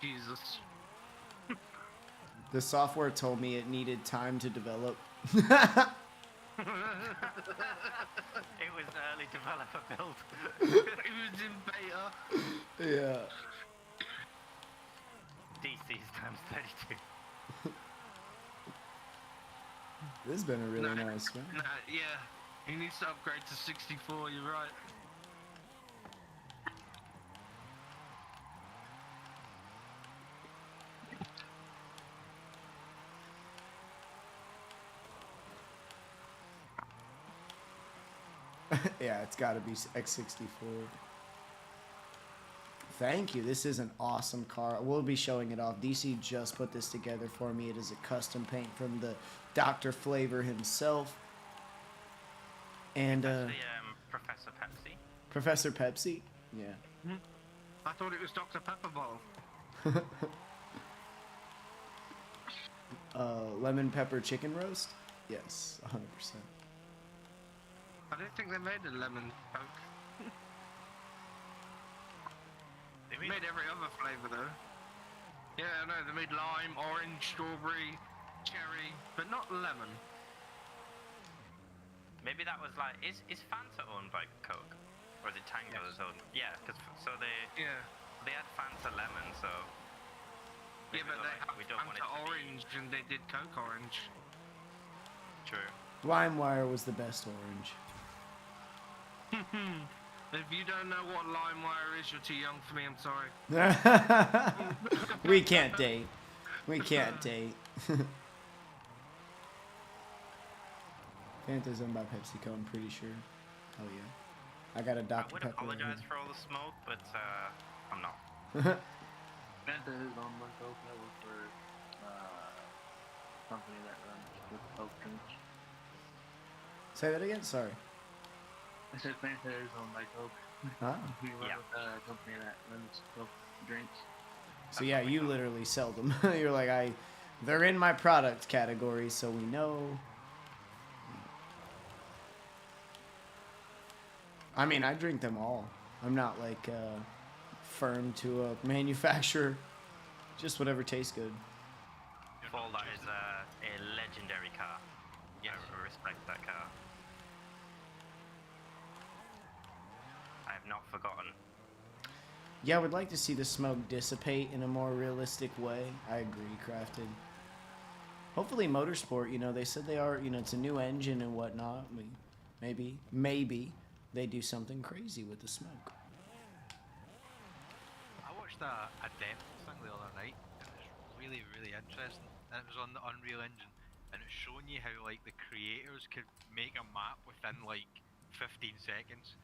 Jesus. The software told me it needed time to develop. It was an early developer build. It was in beta. Yeah. DC's times 32. This has been a really nice one. Nah, yeah. He needs to upgrade to 64, you're right. Yeah, it's got to be X64. Thank you. This is an awesome car. We'll be showing it off. DC just put this together for me. It is a custom paint from the Dr. Flavor himself. And Professor Pepsi. Professor Pepsi? Yeah. I thought it was Dr. Pepperball. Lemon pepper chicken roast? Yes, 100%. I don't think they made a lemon coke. They made every other flavour though. Yeah, I know, they made lime, orange, strawberry, cherry, but not lemon. Maybe that was like, is Fanta owned by Coke, or is it Tango's owned? Yeah, because so they had Fanta lemon, so. Yeah, but they have we don't want it Fanta to be orange and they did Coke orange. true. LimeWire was the best orange. If you don't know what LimeWire is, you're too young for me. I'm sorry. We can't date. We can't date. Fanta's owned by PepsiCo, I'm pretty sure. Oh yeah. I got a I Dr. would Pepper. apologize for all the smoke, but I'm not. Fanta is on my Coke. I work for company that runs with Coke drinks. Say that again? Sorry. I said Fanta is on my Coke. Ah. We run Yeah. with a company that runs Coke drinks. So yeah, you literally sell them. You're like, they're in my product category, so we know. I mean, I drink them all. I'm not like firm to a manufacturer. Just whatever tastes good. Fall, that is a legendary car. Yeah, I respect that car. I have not forgotten. Yeah, I would like to see the smoke dissipate in a more realistic way. I agree, Crafted. Hopefully Motorsport, you know, they said they are, you know, it's a new engine and whatnot. Maybe they do something crazy with the smoke. I watched a demo thing the other night, and it was really, really interesting. And it was on the Unreal Engine, and it's showing you how like the creators could make a map within like 15 seconds.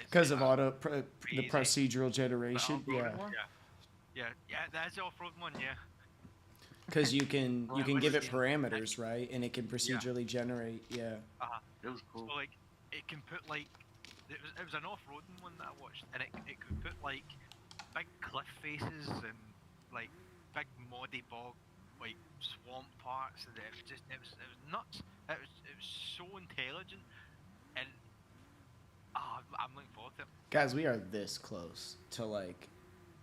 Because of crazy. the procedural generation, The yeah. off-road one? Yeah, that's the off-road one, yeah. Because you can give it Yeah. parameters, right, and it can procedurally generate, yeah. It was cool. So like, it can put like, it was an off-roading one that I watched, and it could put like big cliff faces and like big muddy bog, like swamp parts, and it was nuts. It was so intelligent, and I'm looking forward to it. Guys, we are this close to like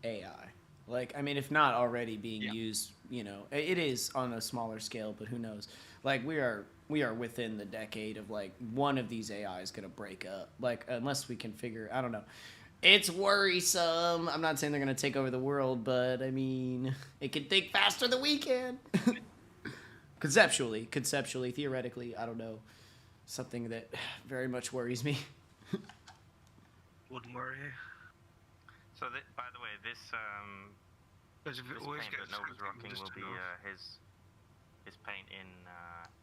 AI. Like, I mean, if not already being used, you know, it is on a smaller scale, but who knows? Like, we are within the decade of like one of these AI is gonna break up. Like, unless we can figure, I don't know. It's worrisome. I'm not saying they're gonna take over the world, but I mean, it can think faster than we can. Conceptually, theoretically, I don't know. Something that very much worries me. Wouldn't worry. So, by the way, this Because if it this always paint gets that Nova's something, rocking just will be turn off. his paint in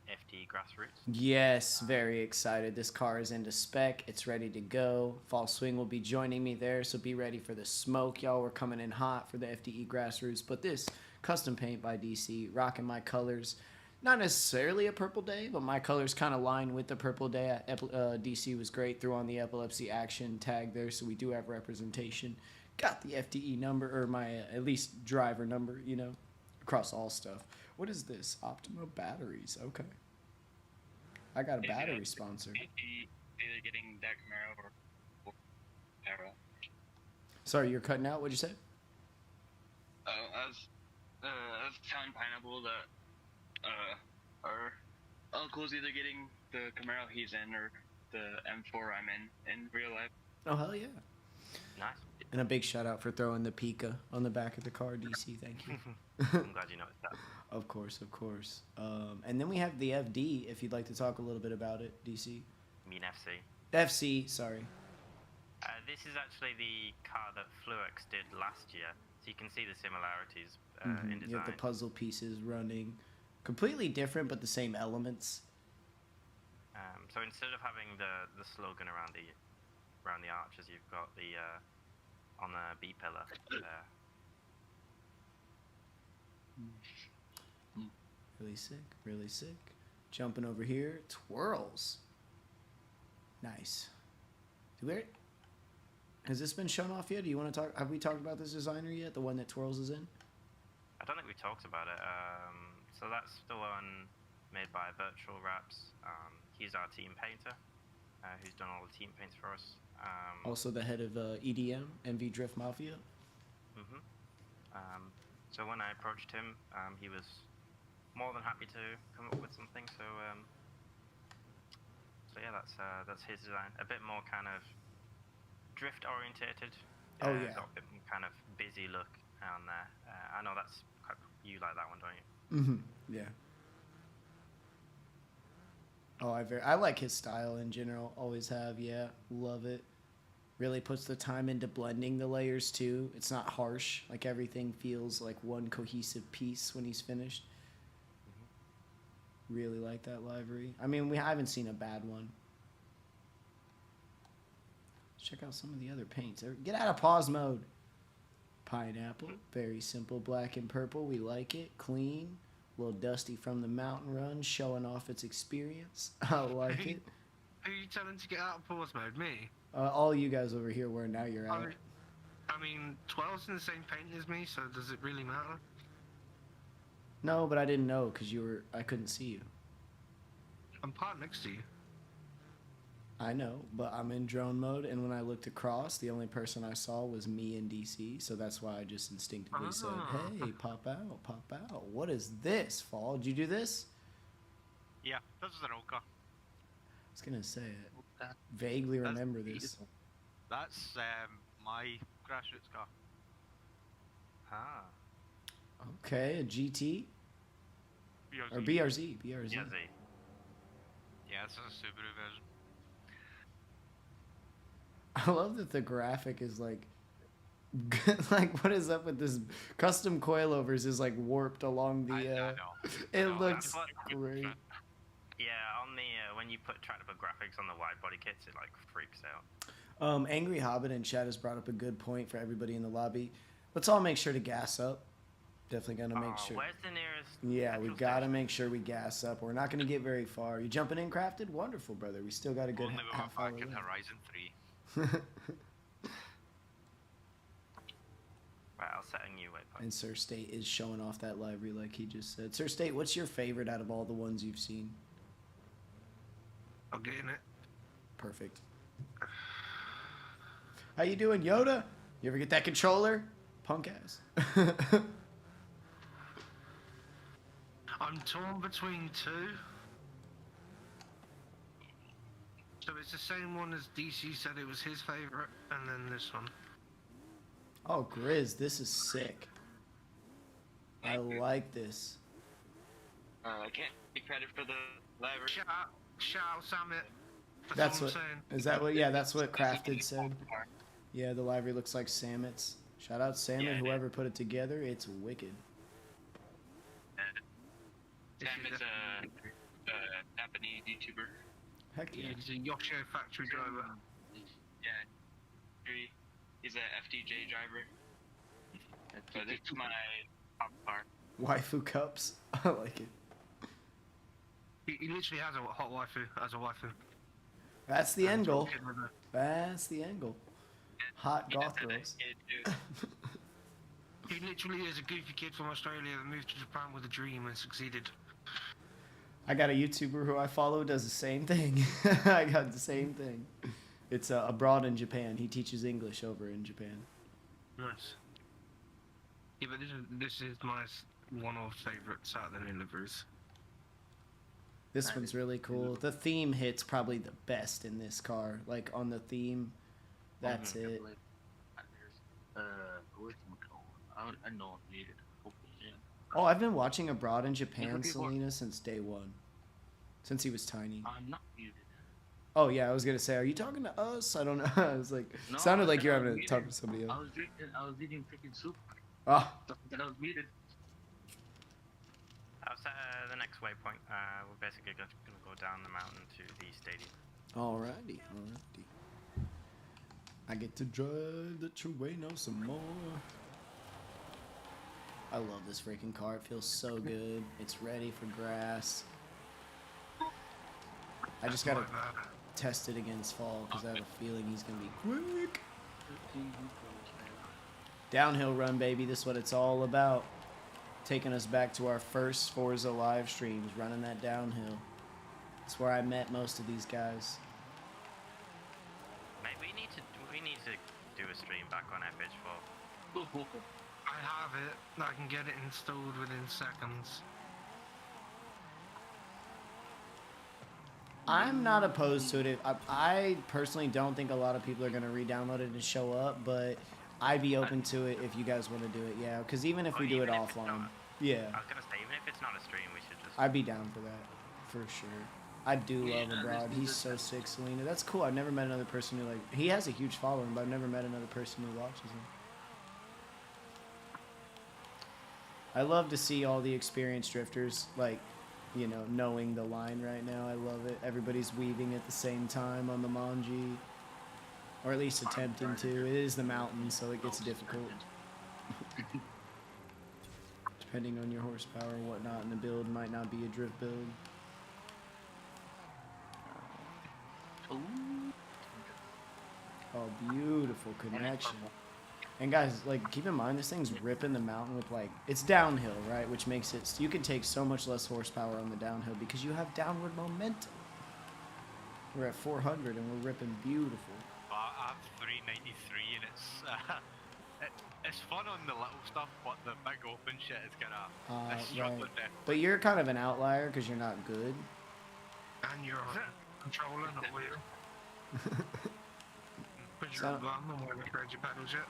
FD Grassroots. Yes, very excited. This car is into spec. It's ready to go. Fall Swing will be joining me there, so be ready for the smoke. Y'all, we're coming in hot for the FDE Grassroots. But this custom paint by DC, rocking my colors. Not necessarily a purple day, but my colors kind of line with the purple day. DC was great. Threw on the Epilepsy action tag there, so we do have representation. Got the FDE number, or my at least driver number, you know, across all stuff. What is this? Optima batteries. Okay. I got a battery sponsor. Either getting that Camaro or Camaro. Sorry, you're cutting out. What'd you say? I was telling Pineapple that our uncle's either getting the Camaro he's in or the M4 I'm in real life. Oh, hell yeah. Nice. And a big shout out for throwing the Pika on the back of the car, DC. Thank you. I'm glad you noticed that. Of course, of course. And then we have the FD, if you'd like to talk a little bit about it, DC. I mean FC. FC, sorry. This is actually the car that Fluix did last year, so you can see the similarities in design. You have the puzzle pieces running. Completely different, but the same elements. So instead of having the slogan around the arches, you've got the on the B pillar there. Really sick, really sick. Jumping over here, twirls. Nice. Has this been shown off yet? Do you want to talk? Have we talked about this designer yet? The one that twirls is in? I don't think we talked about it. So that's the one made by Virtual Wraps. He's our team painter, who's done all the team paints for us. Also the head of EDM, MV Drift Mafia. So when I approached him, he was more than happy to come up with something. So that's his design. A bit more kind of drift orientated. Oh, yeah. Got a bit more kind of busy look on there. I know that's quite, you like that one, don't you? Yeah. Oh, I like his style in general. Always have. Yeah, love it. Really puts the time into blending the layers too. It's not harsh. Like everything feels like one cohesive piece when he's finished. Really like that livery. I mean, we haven't seen a bad one. Let's check out some of the other paints. Get out of pause mode. Pineapple, very simple, black and purple. We like it. Clean. A little dusty from the mountain run, showing off its experience. I like it. Who are you telling to get out of pause mode? Me? All you guys over here where now you're out. I mean, 12's in the same paint as me, so does it really matter? No, but I didn't know because I couldn't see you. I'm part next to you. I know, but I'm in drone mode, and when I looked across, the only person I saw was me in DC, so that's why I just instinctively said, hey, pop out, pop out. What is this, Fall? Did you do this? Yeah, this is an old car. I was going to say it. Vaguely remember this. That's my grassroots car. Ah. Okay, a GT? BRZ. Or BRZ. BRZ. Yeah, Yeah, this is a Subaru version. I love that the graphic is like, like what is up with this? Custom coilovers is like warped along the. I know. It No, looks that's great. Yeah, on the when you try to put graphics on the wide body kits, it like freaks out. Angry Hobbit in chat has brought up a good point for everybody in the lobby. Let's all make sure to gas up. Definitely gonna make sure. Where's the nearest? Yeah, we petrol gotta station? make sure we gas up. We're not gonna get very far. You jumping in, Crafted? Wonderful, brother. We still got a good Only we half were hour back in left. Horizon 3. Right, I'll set a new waypoint. And Sir State is showing off that library like he just said. Sir State, what's your favorite out of all the ones you've seen? I'm getting it. Perfect. How you doing, Yoda? You ever get that controller? Punk ass. I'm torn between two. So it's the same one as DC said it was his favourite, and then this one. Oh, Grizz, this is sick. I like this. I can't take credit for the library. Shout out Summit. That's all what. I'm saying. Is that what? Yeah, that's what Crafted said. Yeah, the library looks like Samet's. Shout out Samet, Yeah, whoever put it together. It's wicked. Sam is a Japanese YouTuber. Heck yeah. He's a Yoshio factory driver. Yeah. He's a FDJ driver. So this is my top car. Waifu cups. I like it. He literally has a hot waifu as a waifu. That's the end goal. Kid with a- That's the end goal. Hot He goth does that girls. kid too. He literally is a goofy kid from Australia that moved to Japan with a dream and succeeded. I got a YouTuber who I follow does the same thing. I got the same thing. It's abroad in Japan. He teaches English over in Japan. Nice. Yeah, but this is my one of favourites out of the new liveries. This one's really cool. The theme hits probably the best in this car. Like on the theme, that's it. I know I'm needed. Oh, I've been watching Abroad in Japan, Different people- Selena, since day one. Since he was tiny. I'm not muted. Oh yeah, I was gonna say, are you talking to us? I don't know. I was like, No, sounded I like you're said I having was to talk muted. to somebody else. I was eating freaking soup. Ah, And I was muted. I'll set the next waypoint. We're basically going to go down the mountain to the stadium. alrighty. I get to drive the Trueno some more. I love this freaking car. It feels so good. It's ready for grass. I just gotta test it against Fall because I have a feeling he's gonna be quick. Downhill run, baby. This is what it's all about. Taking us back to our first Forza live streams, running that downhill. That's where I met most of these guys. Mate, we need to do a stream back on FH4. I have it. I can get it installed within seconds. I'm not opposed to it. I personally don't think a lot of people are going to re-download it and show up, but I'd be open to it if you guys want to do it, yeah. Because even if we do it Even if it's offline, not- yeah, I was gonna say, even if it's not a stream, we should just. I'd be down for that, for sure. I do love Abroad. He's so sick, Selena. That's cool. I've never met another person who, like, he has a huge following, but I've never met another person who watches him. I love to see all the experienced drifters, like, you know, knowing the line right now. I love it. Everybody's weaving at the same time on the Manji, or at least attempting to. It is the mountain, so it gets difficult. Depending on your horsepower and whatnot, and the build might not be a drift build. Oh, beautiful connection. And guys, like, keep in mind, this thing's ripping the mountain with, like, it's downhill, right? Which makes it, you can take so much less horsepower on the downhill because you have downward momentum. We're at 400 and we're ripping beautiful. I have 393 and it's fun on the little stuff, but the big open shit is Right. But you're kind of an outlier because you're not good. And you're controlling the wheel. But you're So- a bum and we're afraid your pedals yet.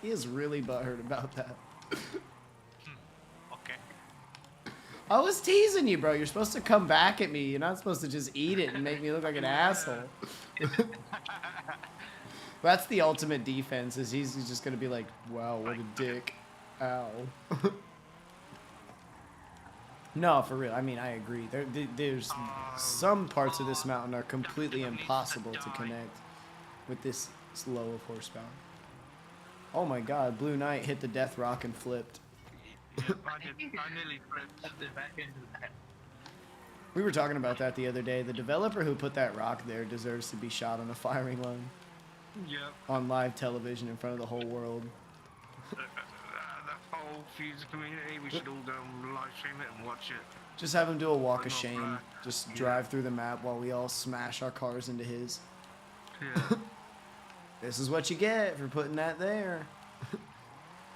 He is really butthurt about that. Okay. I was teasing you, bro. You're supposed to come back at me. You're not supposed to just eat it and make me look like an asshole. That's the ultimate defense, is he's just going to be like, wow, what a dick. Ow. No, for real. I mean, I agree. There's some parts of this mountain are completely impossible to connect with this low of horsepower. Oh my god, Blue Knight hit the death rock and flipped. I nearly flipped. We were talking about that the other day. The developer who put that rock there deserves to be shot on a firing line Yep. on live television in front of the whole world. The whole Fuse community, we should all go and live stream it and watch it. Just have him do a walk of shame. Just drive through the map while we all smash our cars into his. Yeah. This is what you get for putting that there.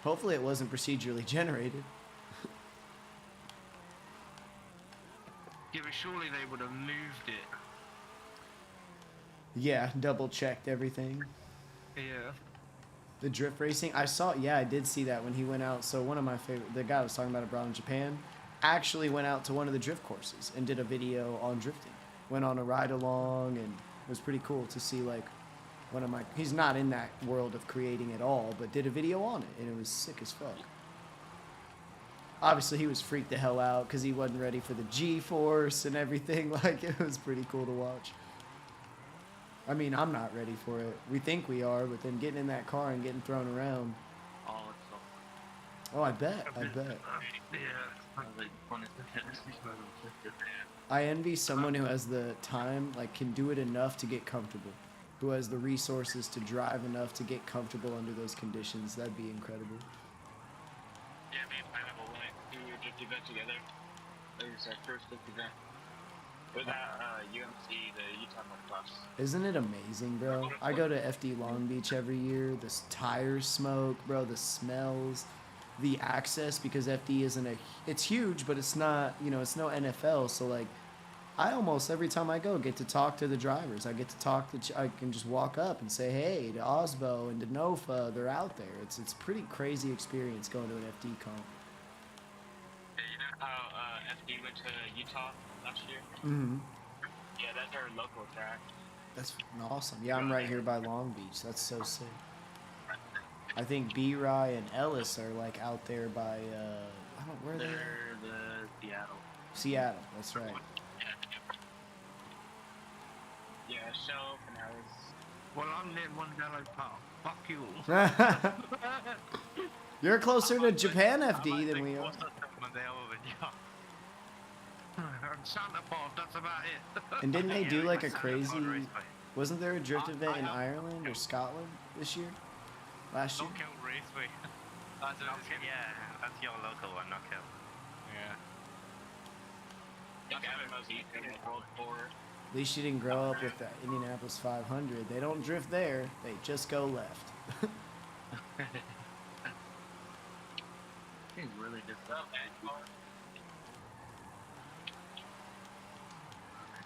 Hopefully it wasn't procedurally generated. Yeah, but surely they would have moved it. Yeah, double checked everything. Yeah. The drift racing, I saw, yeah, I did see that when he went out. So one of my favorite, the guy I was talking about abroad in Japan, actually went out to one of the drift courses and did a video on drifting. Went on a ride along, and it was pretty cool to see, like, one of my, he's not in that world of creating at all, but did a video on it, and it was sick as fuck. Obviously, he was freaked the hell out because he wasn't ready for the G-force and everything. Like, it was pretty cool to watch. I mean, I'm not ready for it. We think we are, but then getting in that car and getting thrown around. Oh, it's so Oh, I bet. I bet. Yeah. like fun as I envy someone who has the time, like, can do it enough to get comfortable. Who has the resources to drive enough to get comfortable under those conditions. That'd be incredible. Yeah, me and Pineapple went to a drift event together. It was our first drift event. It was at UMC, the Utah Motocross. Isn't it amazing, bro? I go to FD Long Beach every year. The tires smoke, bro. The smells, the access, because FD isn't a, it's huge, but it's not, you know, it's no NFL. So, like, I almost, every time I go, get to talk to the drivers. I get to talk to, I can just walk up and say, hey, to Osbo and to Nofa, they're out there. It's a pretty crazy experience going to an FD comp. Yeah, you know how FD went to Utah last year? Mm-hmm. Yeah, that's our local track. That's awesome. Yeah, I'm right here by Long Beach. That's so sick. I think B-Rye and Ellis are, like, out there by, I don't, where are they? They're the Seattle. Seattle, that's right. Yeah, show up and I was... Well, I'm near Mondello Park. Fuck you. You're closer to Japan FD than we are. Santa Park, that's about it. And didn't they do, like, a Santa crazy... Pod Raceway. Wasn't there a drift event in Ireland or Scotland this year? Last year? Knockout Raceway. That's what it's Yeah, that's your local one, Knockout. Yeah. I think Gavin was in the World Tour. At least you didn't grow up with the Indianapolis 500. They don't drift there. They just go left. He's really just What's up, man?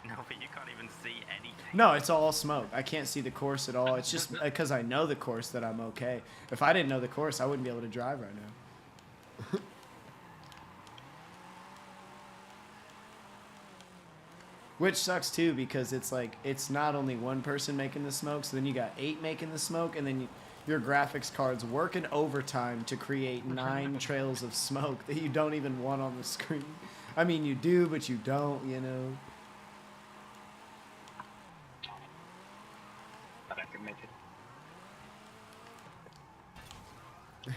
No, but you can't even see anything. No, it's all smoke. I can't see the course at all. It's just because I know the course that I'm okay. If I didn't know the course, I wouldn't be able to drive right now. Which sucks too, because it's like, it's not only one person making the smoke, so then you got 8 making the smoke, and then your graphics card's working overtime to create 9 trails of smoke that you don't even want on the screen. I mean, you do, but you don't, you know. But I can make it.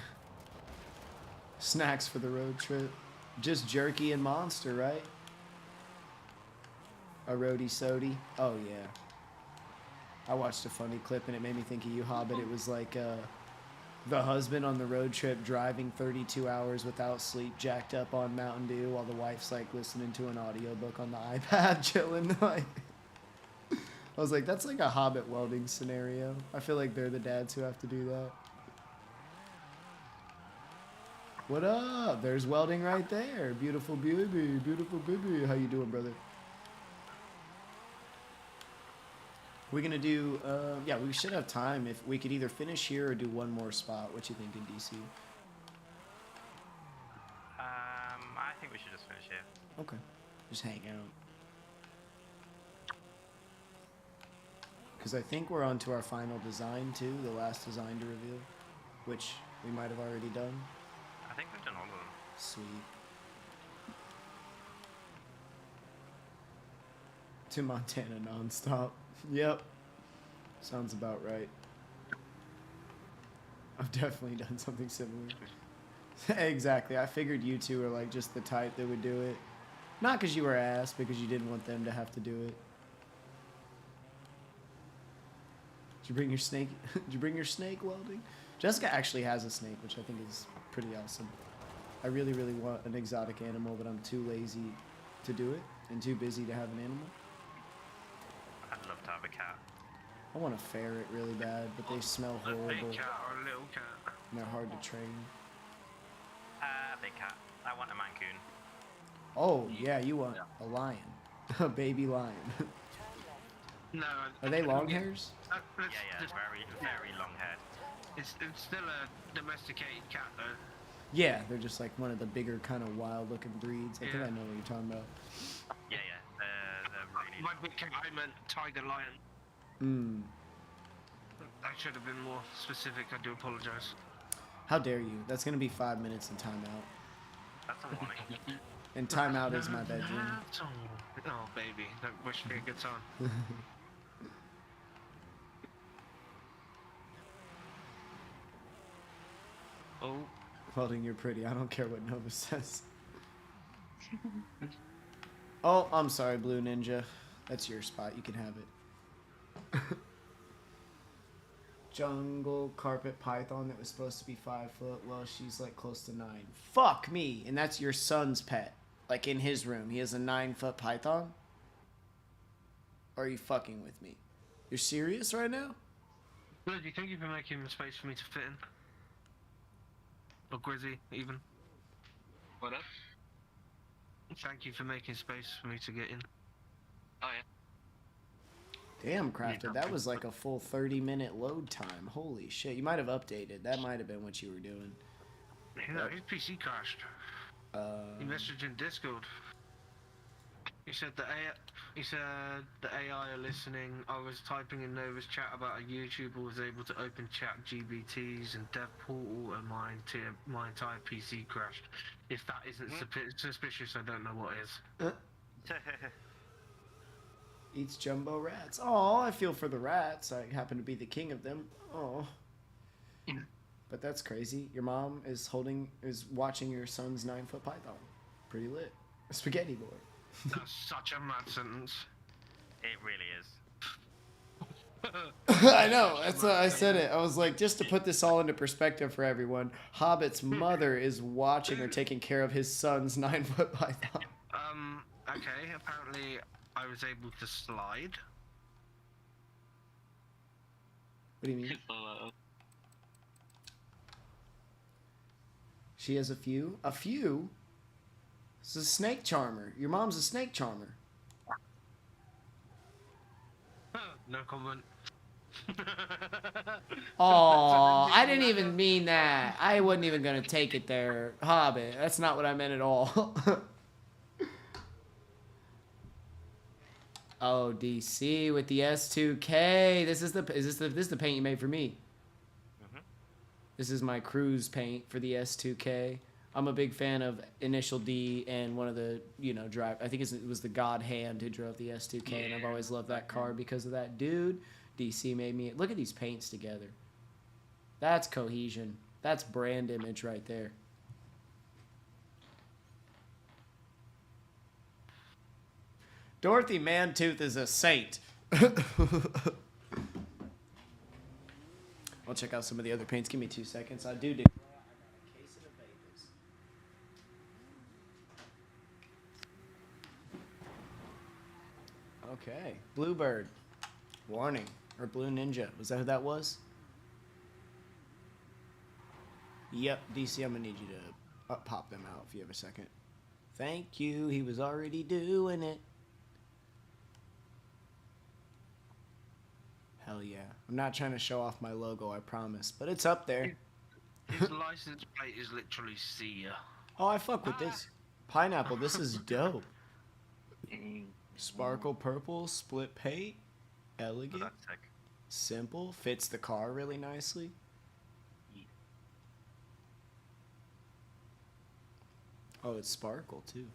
Snacks for the road trip. Just jerky and Monster, right? A roadie sody. Oh yeah. I watched a funny clip and it made me think of you, Hobbit. It was like the husband on the road trip driving 32 hours without sleep, jacked up on Mountain Dew, while the wife's like listening to an audiobook on the iPad, chilling. Like, I was like, that's like a Hobbit welding scenario. I feel like they're the dads who have to do that. What up? There's welding right there. Beautiful baby, beautiful baby. How you doing, brother? We're gonna do, yeah, we should have time. If we could either finish here or do one more spot. What you think in DC? I think we should just finish here. Okay, just hang out. Because I think we're on to our final design too, the last design to reveal, which we might have already done. I think we've done all of them. Sweet. To Montana nonstop. Yep. Sounds about right. I've definitely done something similar. Exactly. I figured you two are like just the type that would do it. Not because you were ass, because you didn't want them to have to do it. Did you bring your snake? Did you bring your snake welding? Jessica actually has a snake, which I think is pretty awesome. I really, really want an exotic animal, but I'm too lazy to do it and too busy to have an animal. I'd love to have a cat. I want a ferret really bad, but they smell A horrible big cat or a little cat? and they're hard to train. Big cat. I want a mancoon. Oh, yeah, you want a lion. A baby lion. No. Are they long hairs? Yeah, very, very long haired. It's still a domesticated cat though. Yeah, they're just like one of the bigger kind of wild looking breeds. I think Yeah. I know what you're talking about. Yeah, they're really... My big cat, I meant tiger lion. Mm. I should have been more specific, I do apologise. How dare you? That's going to be 5 minutes in timeout. That's a warning. And timeout is my bedroom. Oh baby, don't wish me a good time. Oh. Welding, you're pretty. I don't care what Nova says. Oh, I'm sorry, Blue Ninja. That's your spot. You can have it. Jungle carpet python that was supposed to be 5 foot. Well, she's like close to 9. Fuck me. And that's your son's pet. Like in his room. He has a 9-foot python? Or are you fucking with me? You're serious right now? Good, do you think you've been making space for me to fit in? Or Grizzy, even? What up? Thank you for making space for me to get in. Oh yeah. Damn, Crafted. That was like a full 30-minute load time. Holy shit. You might have updated. That might have been what you were doing. No, his PC crashed. He messaged in Discord. He said the AI are listening. I was typing in Nova's chat about a YouTuber was able to open chat GBTs and dev portal, and my entire PC crashed. If that isn't suspicious, I don't know what is. Eats jumbo rats. Oh, I feel for the rats. I happen to be the king of them. Oh. But that's crazy. Your mom is watching your son's 9-foot python. Pretty lit. A spaghetti boy. That's such a mad sentence. It really is. I know. That's why I said it. I was like, just to put this all into perspective for everyone, Hobbit's mother is watching or taking care of his son's 9-foot python. Okay, apparently I was able to slide. What do you mean? She has a few? A few? This is a snake charmer. Your mom's a snake charmer. No comment. Oh, I didn't even mean that. I wasn't even gonna take it there, Hobbit. That's not what I meant at all. Oh, DC with the S2K. This is the paint you made for me. This is my cruise paint for the S2K. I'm a big fan of Initial D and one of the, drive. I think it was the God Hand who drove the S2K, and I've always loved that car because of that dude. DC made me. Look at these paints together. That's cohesion. That's brand image right there. Dorothy Mantooth is a saint. I'll check out some of the other paints. Give me 2 seconds. I do. Okay. Bluebird. Warning. Or Blue Ninja. Was that who that was? Yep. DC, I'm going to need you to pop them out if you have a second. Thank you. He was already doing it. Hell yeah. I'm not trying to show off my logo, I promise. But it's up there. His license plate is literally Sia. Oh, I fuck with this. Pineapple, this is dope. Sparkle purple, split paint. Elegant. Simple. Fits the car really nicely. Oh, it's sparkle too.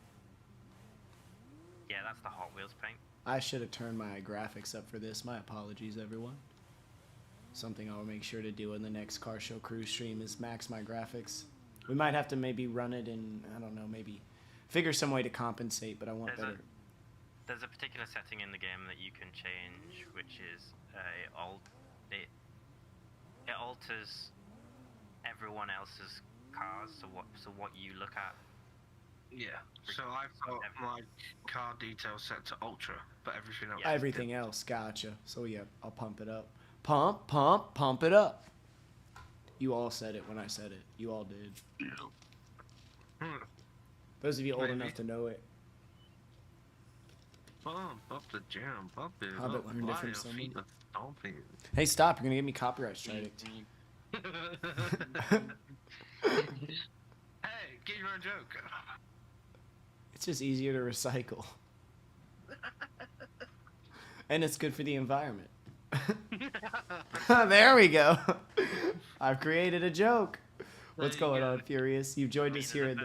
Yeah, that's the Hot Wheels paint. I should have turned my graphics up for this. My apologies, everyone. Something I'll make sure to do in the next car show cruise stream is max my graphics. We might have to maybe run it in, I don't know, maybe figure some way to compensate, but I want better. There's a particular setting in the game that you can change, which is it alters everyone else's cars, so what you look at. Yeah, so I've got my car detail set to ultra, but everything else. Everything else, gotcha. So yeah, I'll pump it up. Pump it up. You all said it when I said it. You all did. Those of you old enough to know it. Pump up the jam, pump it Hobbit up. learned it from someone. Stomping. Hey, stop! You're gonna get me copyright striked. Hey, get your own joke. It's just easier to recycle. And it's good for the environment. There we go. I've created a joke. What's going on, Furious? You've joined us here.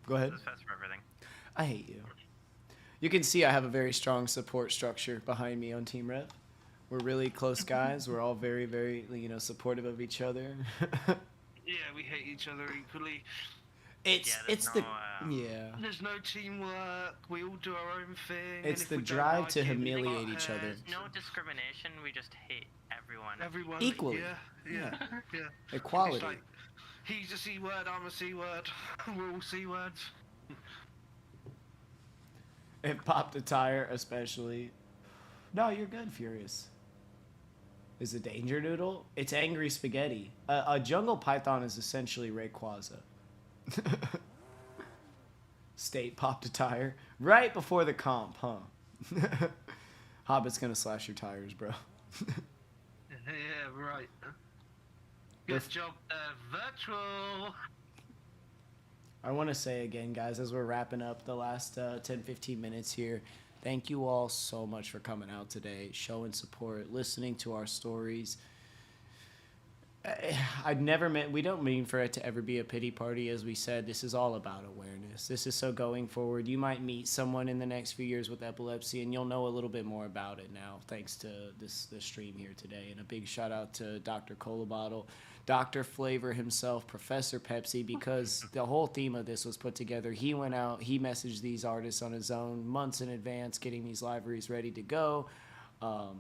Go ahead. For everything. I hate you. You can see I have a very strong support structure behind me on Team Rev. We're really close guys. We're all very, very, supportive of each other. Yeah, we hate each other equally. There's no teamwork. We all do our own thing. It's the drive to humiliate each other. There's no discrimination. We just hate everyone. Everyone equally. Yeah. Equality. It's like, he's a C word. I'm a C word. We're all C words. It popped a tire, especially. No, you're good, Furious. Is a danger noodle? It's angry spaghetti. A jungle python is essentially Rayquaza. State popped a tire right before the comp, huh? Hobbit's gonna slash your tires, bro. Yeah, right. Good job, virtual. I want to say again, guys, as we're wrapping up the last 10-15 minutes here, thank you all so much for coming out today, showing support, listening to our stories. We don't mean for it to ever be a pity party. As we said, this is all about awareness. This is so going forward. You might meet someone in the next few years with epilepsy, and you'll know a little bit more about it now, thanks to this stream here today. And a big shout out to Dr. Cola Bottle, Dr. Flavor himself, Professor Pepsi, because the whole theme of this was put together. He went out, he messaged these artists on his own months in advance, getting these libraries ready to go.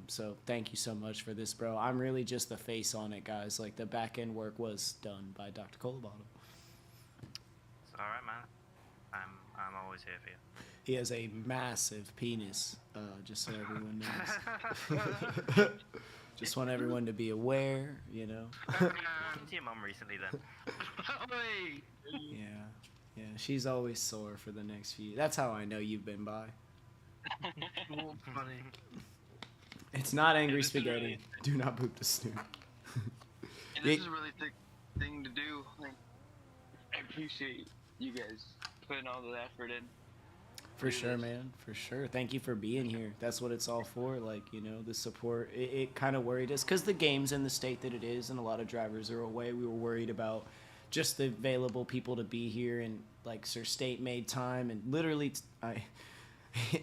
So thank you so much for this, bro. I'm really just the face on it, guys. Like, the back end work was done by Dr. Cola Bottle. It's all right, man. I'm always here for you. He has a massive penis, just so everyone knows. Just want everyone to be aware, Talking to your mum recently, then. Yeah, she's always sore for the next few. That's how I know you've been by. Funny. It's not angry this is spaghetti. really- Do not poop the snoot. And this is a really thick thing to do. Like, I appreciate you guys putting all the effort in. For Do sure, this. man. For sure. Thank you for being here. That's what it's all for. Like, you know, the support. It kind of worried us because the game's in the state that it is, and a lot of drivers are away. We were worried about just the available people to be here, and like Sir State made time, and literally, I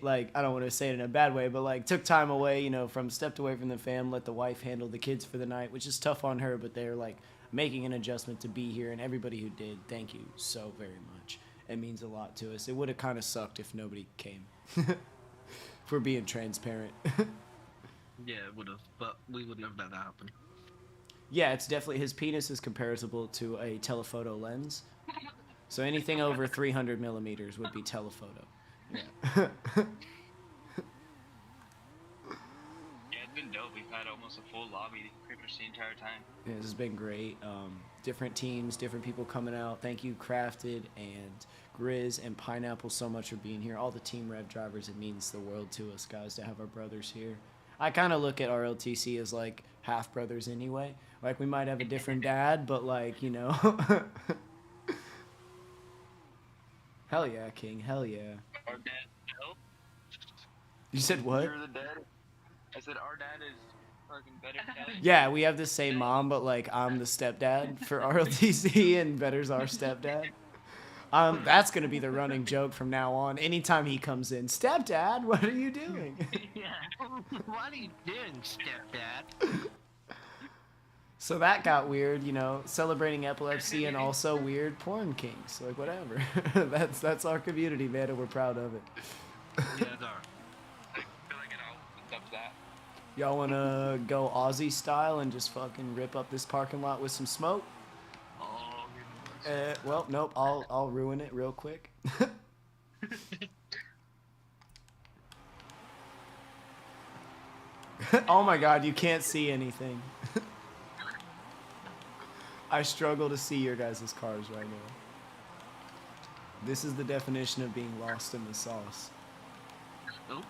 don't want to say it in a bad way, but like took time away, you know, stepped away from the fam, let the wife handle the kids for the night, which is tough on her, but they're like making an adjustment to be here, and everybody who did, thank you so very much. It means a lot to us. It would have kind of sucked if nobody came. If we're being transparent. Yeah, it would have, but we wouldn't have let that happen. Yeah, it's definitely, his penis is comparable to a telephoto lens. So anything over 300 millimeters would be telephoto. Yeah. Yeah, it's been dope. We've had almost a full lobby pretty much the entire time. Yeah, this has been great. Different teams, different people coming out. Thank you, Crafted and Grizz and Pineapple, so much for being here. All the Team Rev drivers, it means the world to us, guys, to have our brothers here. I kind of look at RLTC as like half brothers anyway. Like we might have a different dad, but like, you know. Hell yeah, King. Hell yeah. Our dad, no? You said what? You're the dad? I said our dad is fucking better than Yeah, we have the same mom, but like I'm the stepdad for RLTC and Better's our stepdad. That's gonna be the running joke from now on. Anytime he comes in, stepdad, what are you doing? Yeah. What are you doing, stepdad? So that got weird, you know, celebrating epilepsy and also weird porn kinks, like whatever. that's our community, man, and we're proud of it. Yeah, no. I feel like it all leads up to that. Y'all wanna go Aussie style and just fucking rip up this parking lot with some smoke? Oh, Well, nope. I'll ruin it real quick. Oh my God, you can't see anything. I struggle to see your guys' cars right now. This is the definition of being lost in the sauce. oh.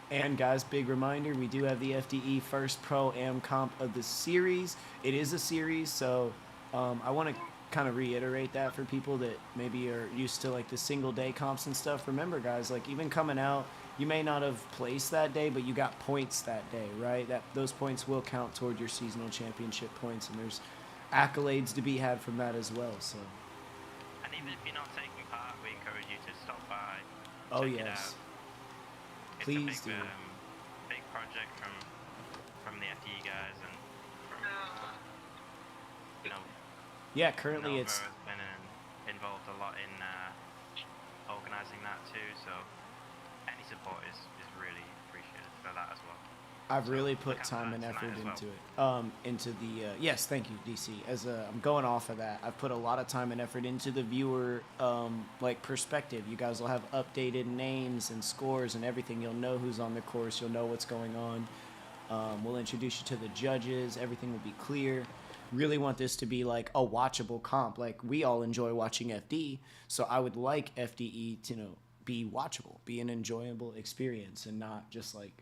And guys, big reminder, we do have the FDE First Pro Am Comp of the series. It is a series, so I want to kind of reiterate that for people that maybe are used to like the single day comps and stuff. Remember guys, like even coming out, you may not have placed that day, but you got points that day, right? Those points will count toward your seasonal championship points, and there's accolades to be had from that as well. So. And even if you're not taking part, we encourage you to stop by. Oh check it yes. out. It's Please a big, do. Big project from the FDE guys, and from, you know, Yeah, currently Nova it's has been involved a lot in organising that too, so any support is really appreciated for that as well. I've really So, put look out time for and that effort tonight as into it. Into the yes, thank you, DC. As I'm going off of that, I've put a lot of time and effort into the viewer like perspective. You guys will have updated names and scores and everything. You'll know who's on the course. You'll know what's going on. We'll introduce you to the judges. Everything will be clear. Really want this to be like a watchable comp. Like we all enjoy watching FD, so I would like FDE to be watchable, be an enjoyable experience, and not just like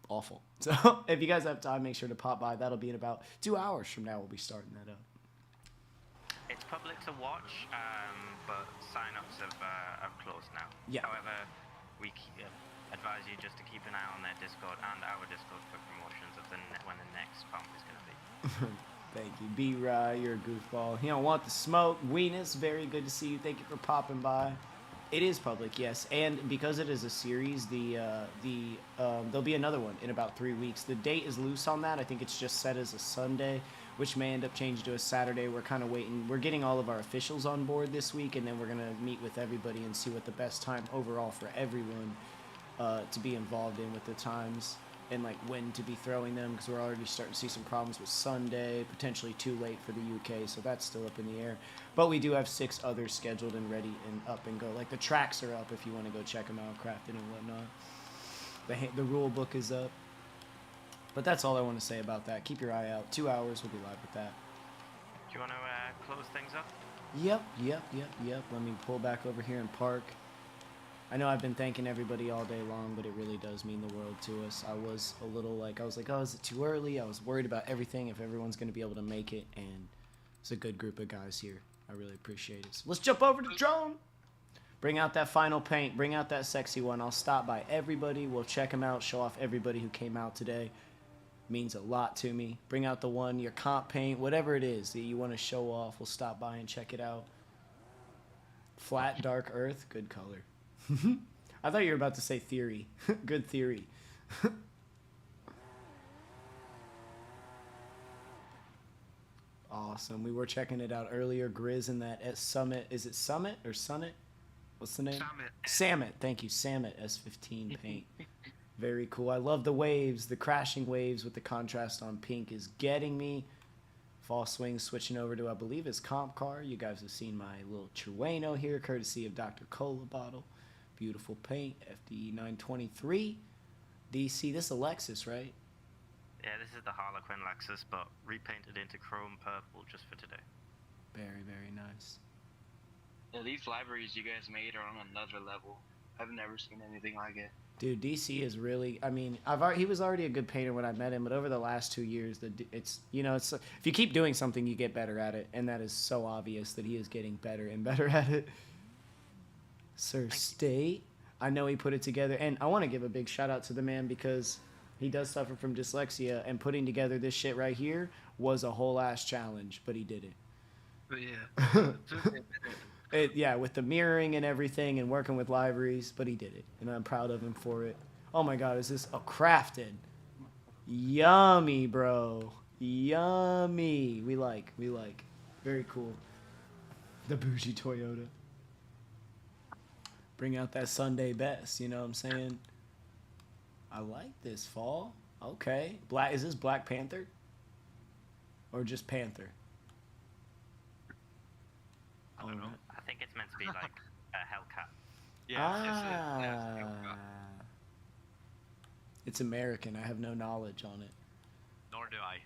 awful. So if you guys have time, make sure to pop by. That'll be in about 2 hours from now. We'll be starting that up. It's public to watch, but sign-ups have closed now. Yeah. However, we advise you just to keep an eye on their Discord and our Discord for promotions of when the next comp is going to be. Thank you, B-Rye. You're a goofball. You don't want the smoke. Weenus, very good to see you. Thank you for popping by. It is public, yes, and because it is a series, there'll be another one in about 3 weeks. The date is loose on that. I think it's just set as a Sunday, which may end up changing to a Saturday. We're kind of waiting. We're getting all of our officials on board this week, and then we're gonna meet with everybody and see what the best time overall for everyone to be involved in with the times and like when to be throwing them, because we're already starting to see some problems with Sunday, potentially too late for the UK, so that's still up in the air. But we do have 6 others scheduled and ready and up and go. Like the tracks are up if you want to go check them out, crafted and whatnot. The rule book is up. But that's all I want to say about that. Keep your eye out. 2 hours, we'll be live with that. Do you want to close things up? Yep. Let me pull back over here and park. I know I've been thanking everybody all day long, but it really does mean the world to us. I was a little like, oh, is it too early? I was worried about everything, if everyone's going to be able to make it, and it's a good group of guys here. I really appreciate it. So let's jump over to drone. Bring out that final paint. Bring out that sexy one. I'll stop by everybody. We'll check them out, show off everybody who came out today. Means a lot to me. Bring out the one, your comp paint, whatever it is that you want to show off. We'll stop by and check it out. Flat, dark earth, good color. I thought you were about to say theory. Good theory. Awesome. We were checking it out earlier. Grizz in that at Summit. Is it Summit or Summit? What's the name? Summit. Thank you. Summit S15 paint. Very cool. I love the waves. The crashing waves with the contrast on pink is getting me. Fall swing switching over to, I believe, his comp car. You guys have seen my little Trueno here, courtesy of Dr. Cola bottle. Beautiful paint. FD 923. DC. This is a Lexus, right? Yeah, this is the Harlequin Lexus, but repainted into chrome purple just for today. Very, very nice. Yeah, these libraries you guys made are on another level. I've never seen anything like it. Dude, DC is really, I mean, he was already a good painter when I met him, but over the last 2 years, it's if you keep doing something, you get better at it, and that is so obvious that he is getting better and better at it. Sir State, I know he put it together, and I want to give a big shout out to the man because he does suffer from dyslexia, and putting together this shit right here was a whole ass challenge, but he did it. But yeah. Yeah, with the mirroring and everything and working with libraries, but he did it, and I'm proud of him for it. Oh my god, is this a crafted? Yummy, bro. Yummy. We like. Very cool. The bougie Toyota. Bring out that Sunday best, you know what I'm saying? I like this, fall. Okay. Is this Black Panther? Or just Panther? I don't know. I think it's meant to be like a Hellcat. Yeah. It's American. I have no knowledge on it. Nor do I.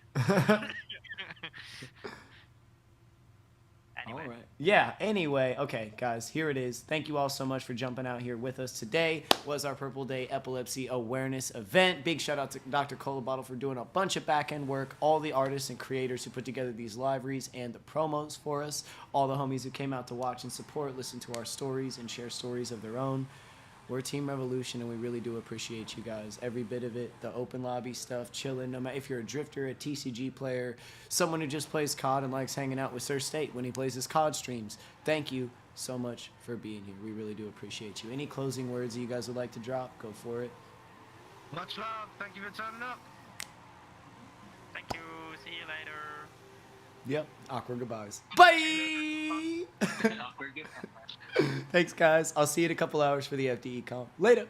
Anyway. All right. Yeah, anyway. Okay, guys, here it is. Thank you all so much for jumping out here with us. Today was our Purple Day Epilepsy Awareness event. Big shout out to Dr. Cola Bottle for doing a bunch of back-end work, all the artists and creators who put together these libraries and the promos for us, all the homies who came out to watch and support, listen to our stories, and share stories of their own. We're Team Revolution, and we really do appreciate you guys. Every bit of it, the open lobby stuff, chilling. No matter if you're a drifter, a TCG player, someone who just plays COD and likes hanging out with Sir State when he plays his COD streams. Thank you so much for being here. We really do appreciate you. Any closing words that you guys would like to drop? Go for it. Much love. Thank you for turning up. Thank you. See you later. Yep. Awkward goodbyes. Bye! Thanks, guys. I'll see you in a couple hours for the FDE comp. Later.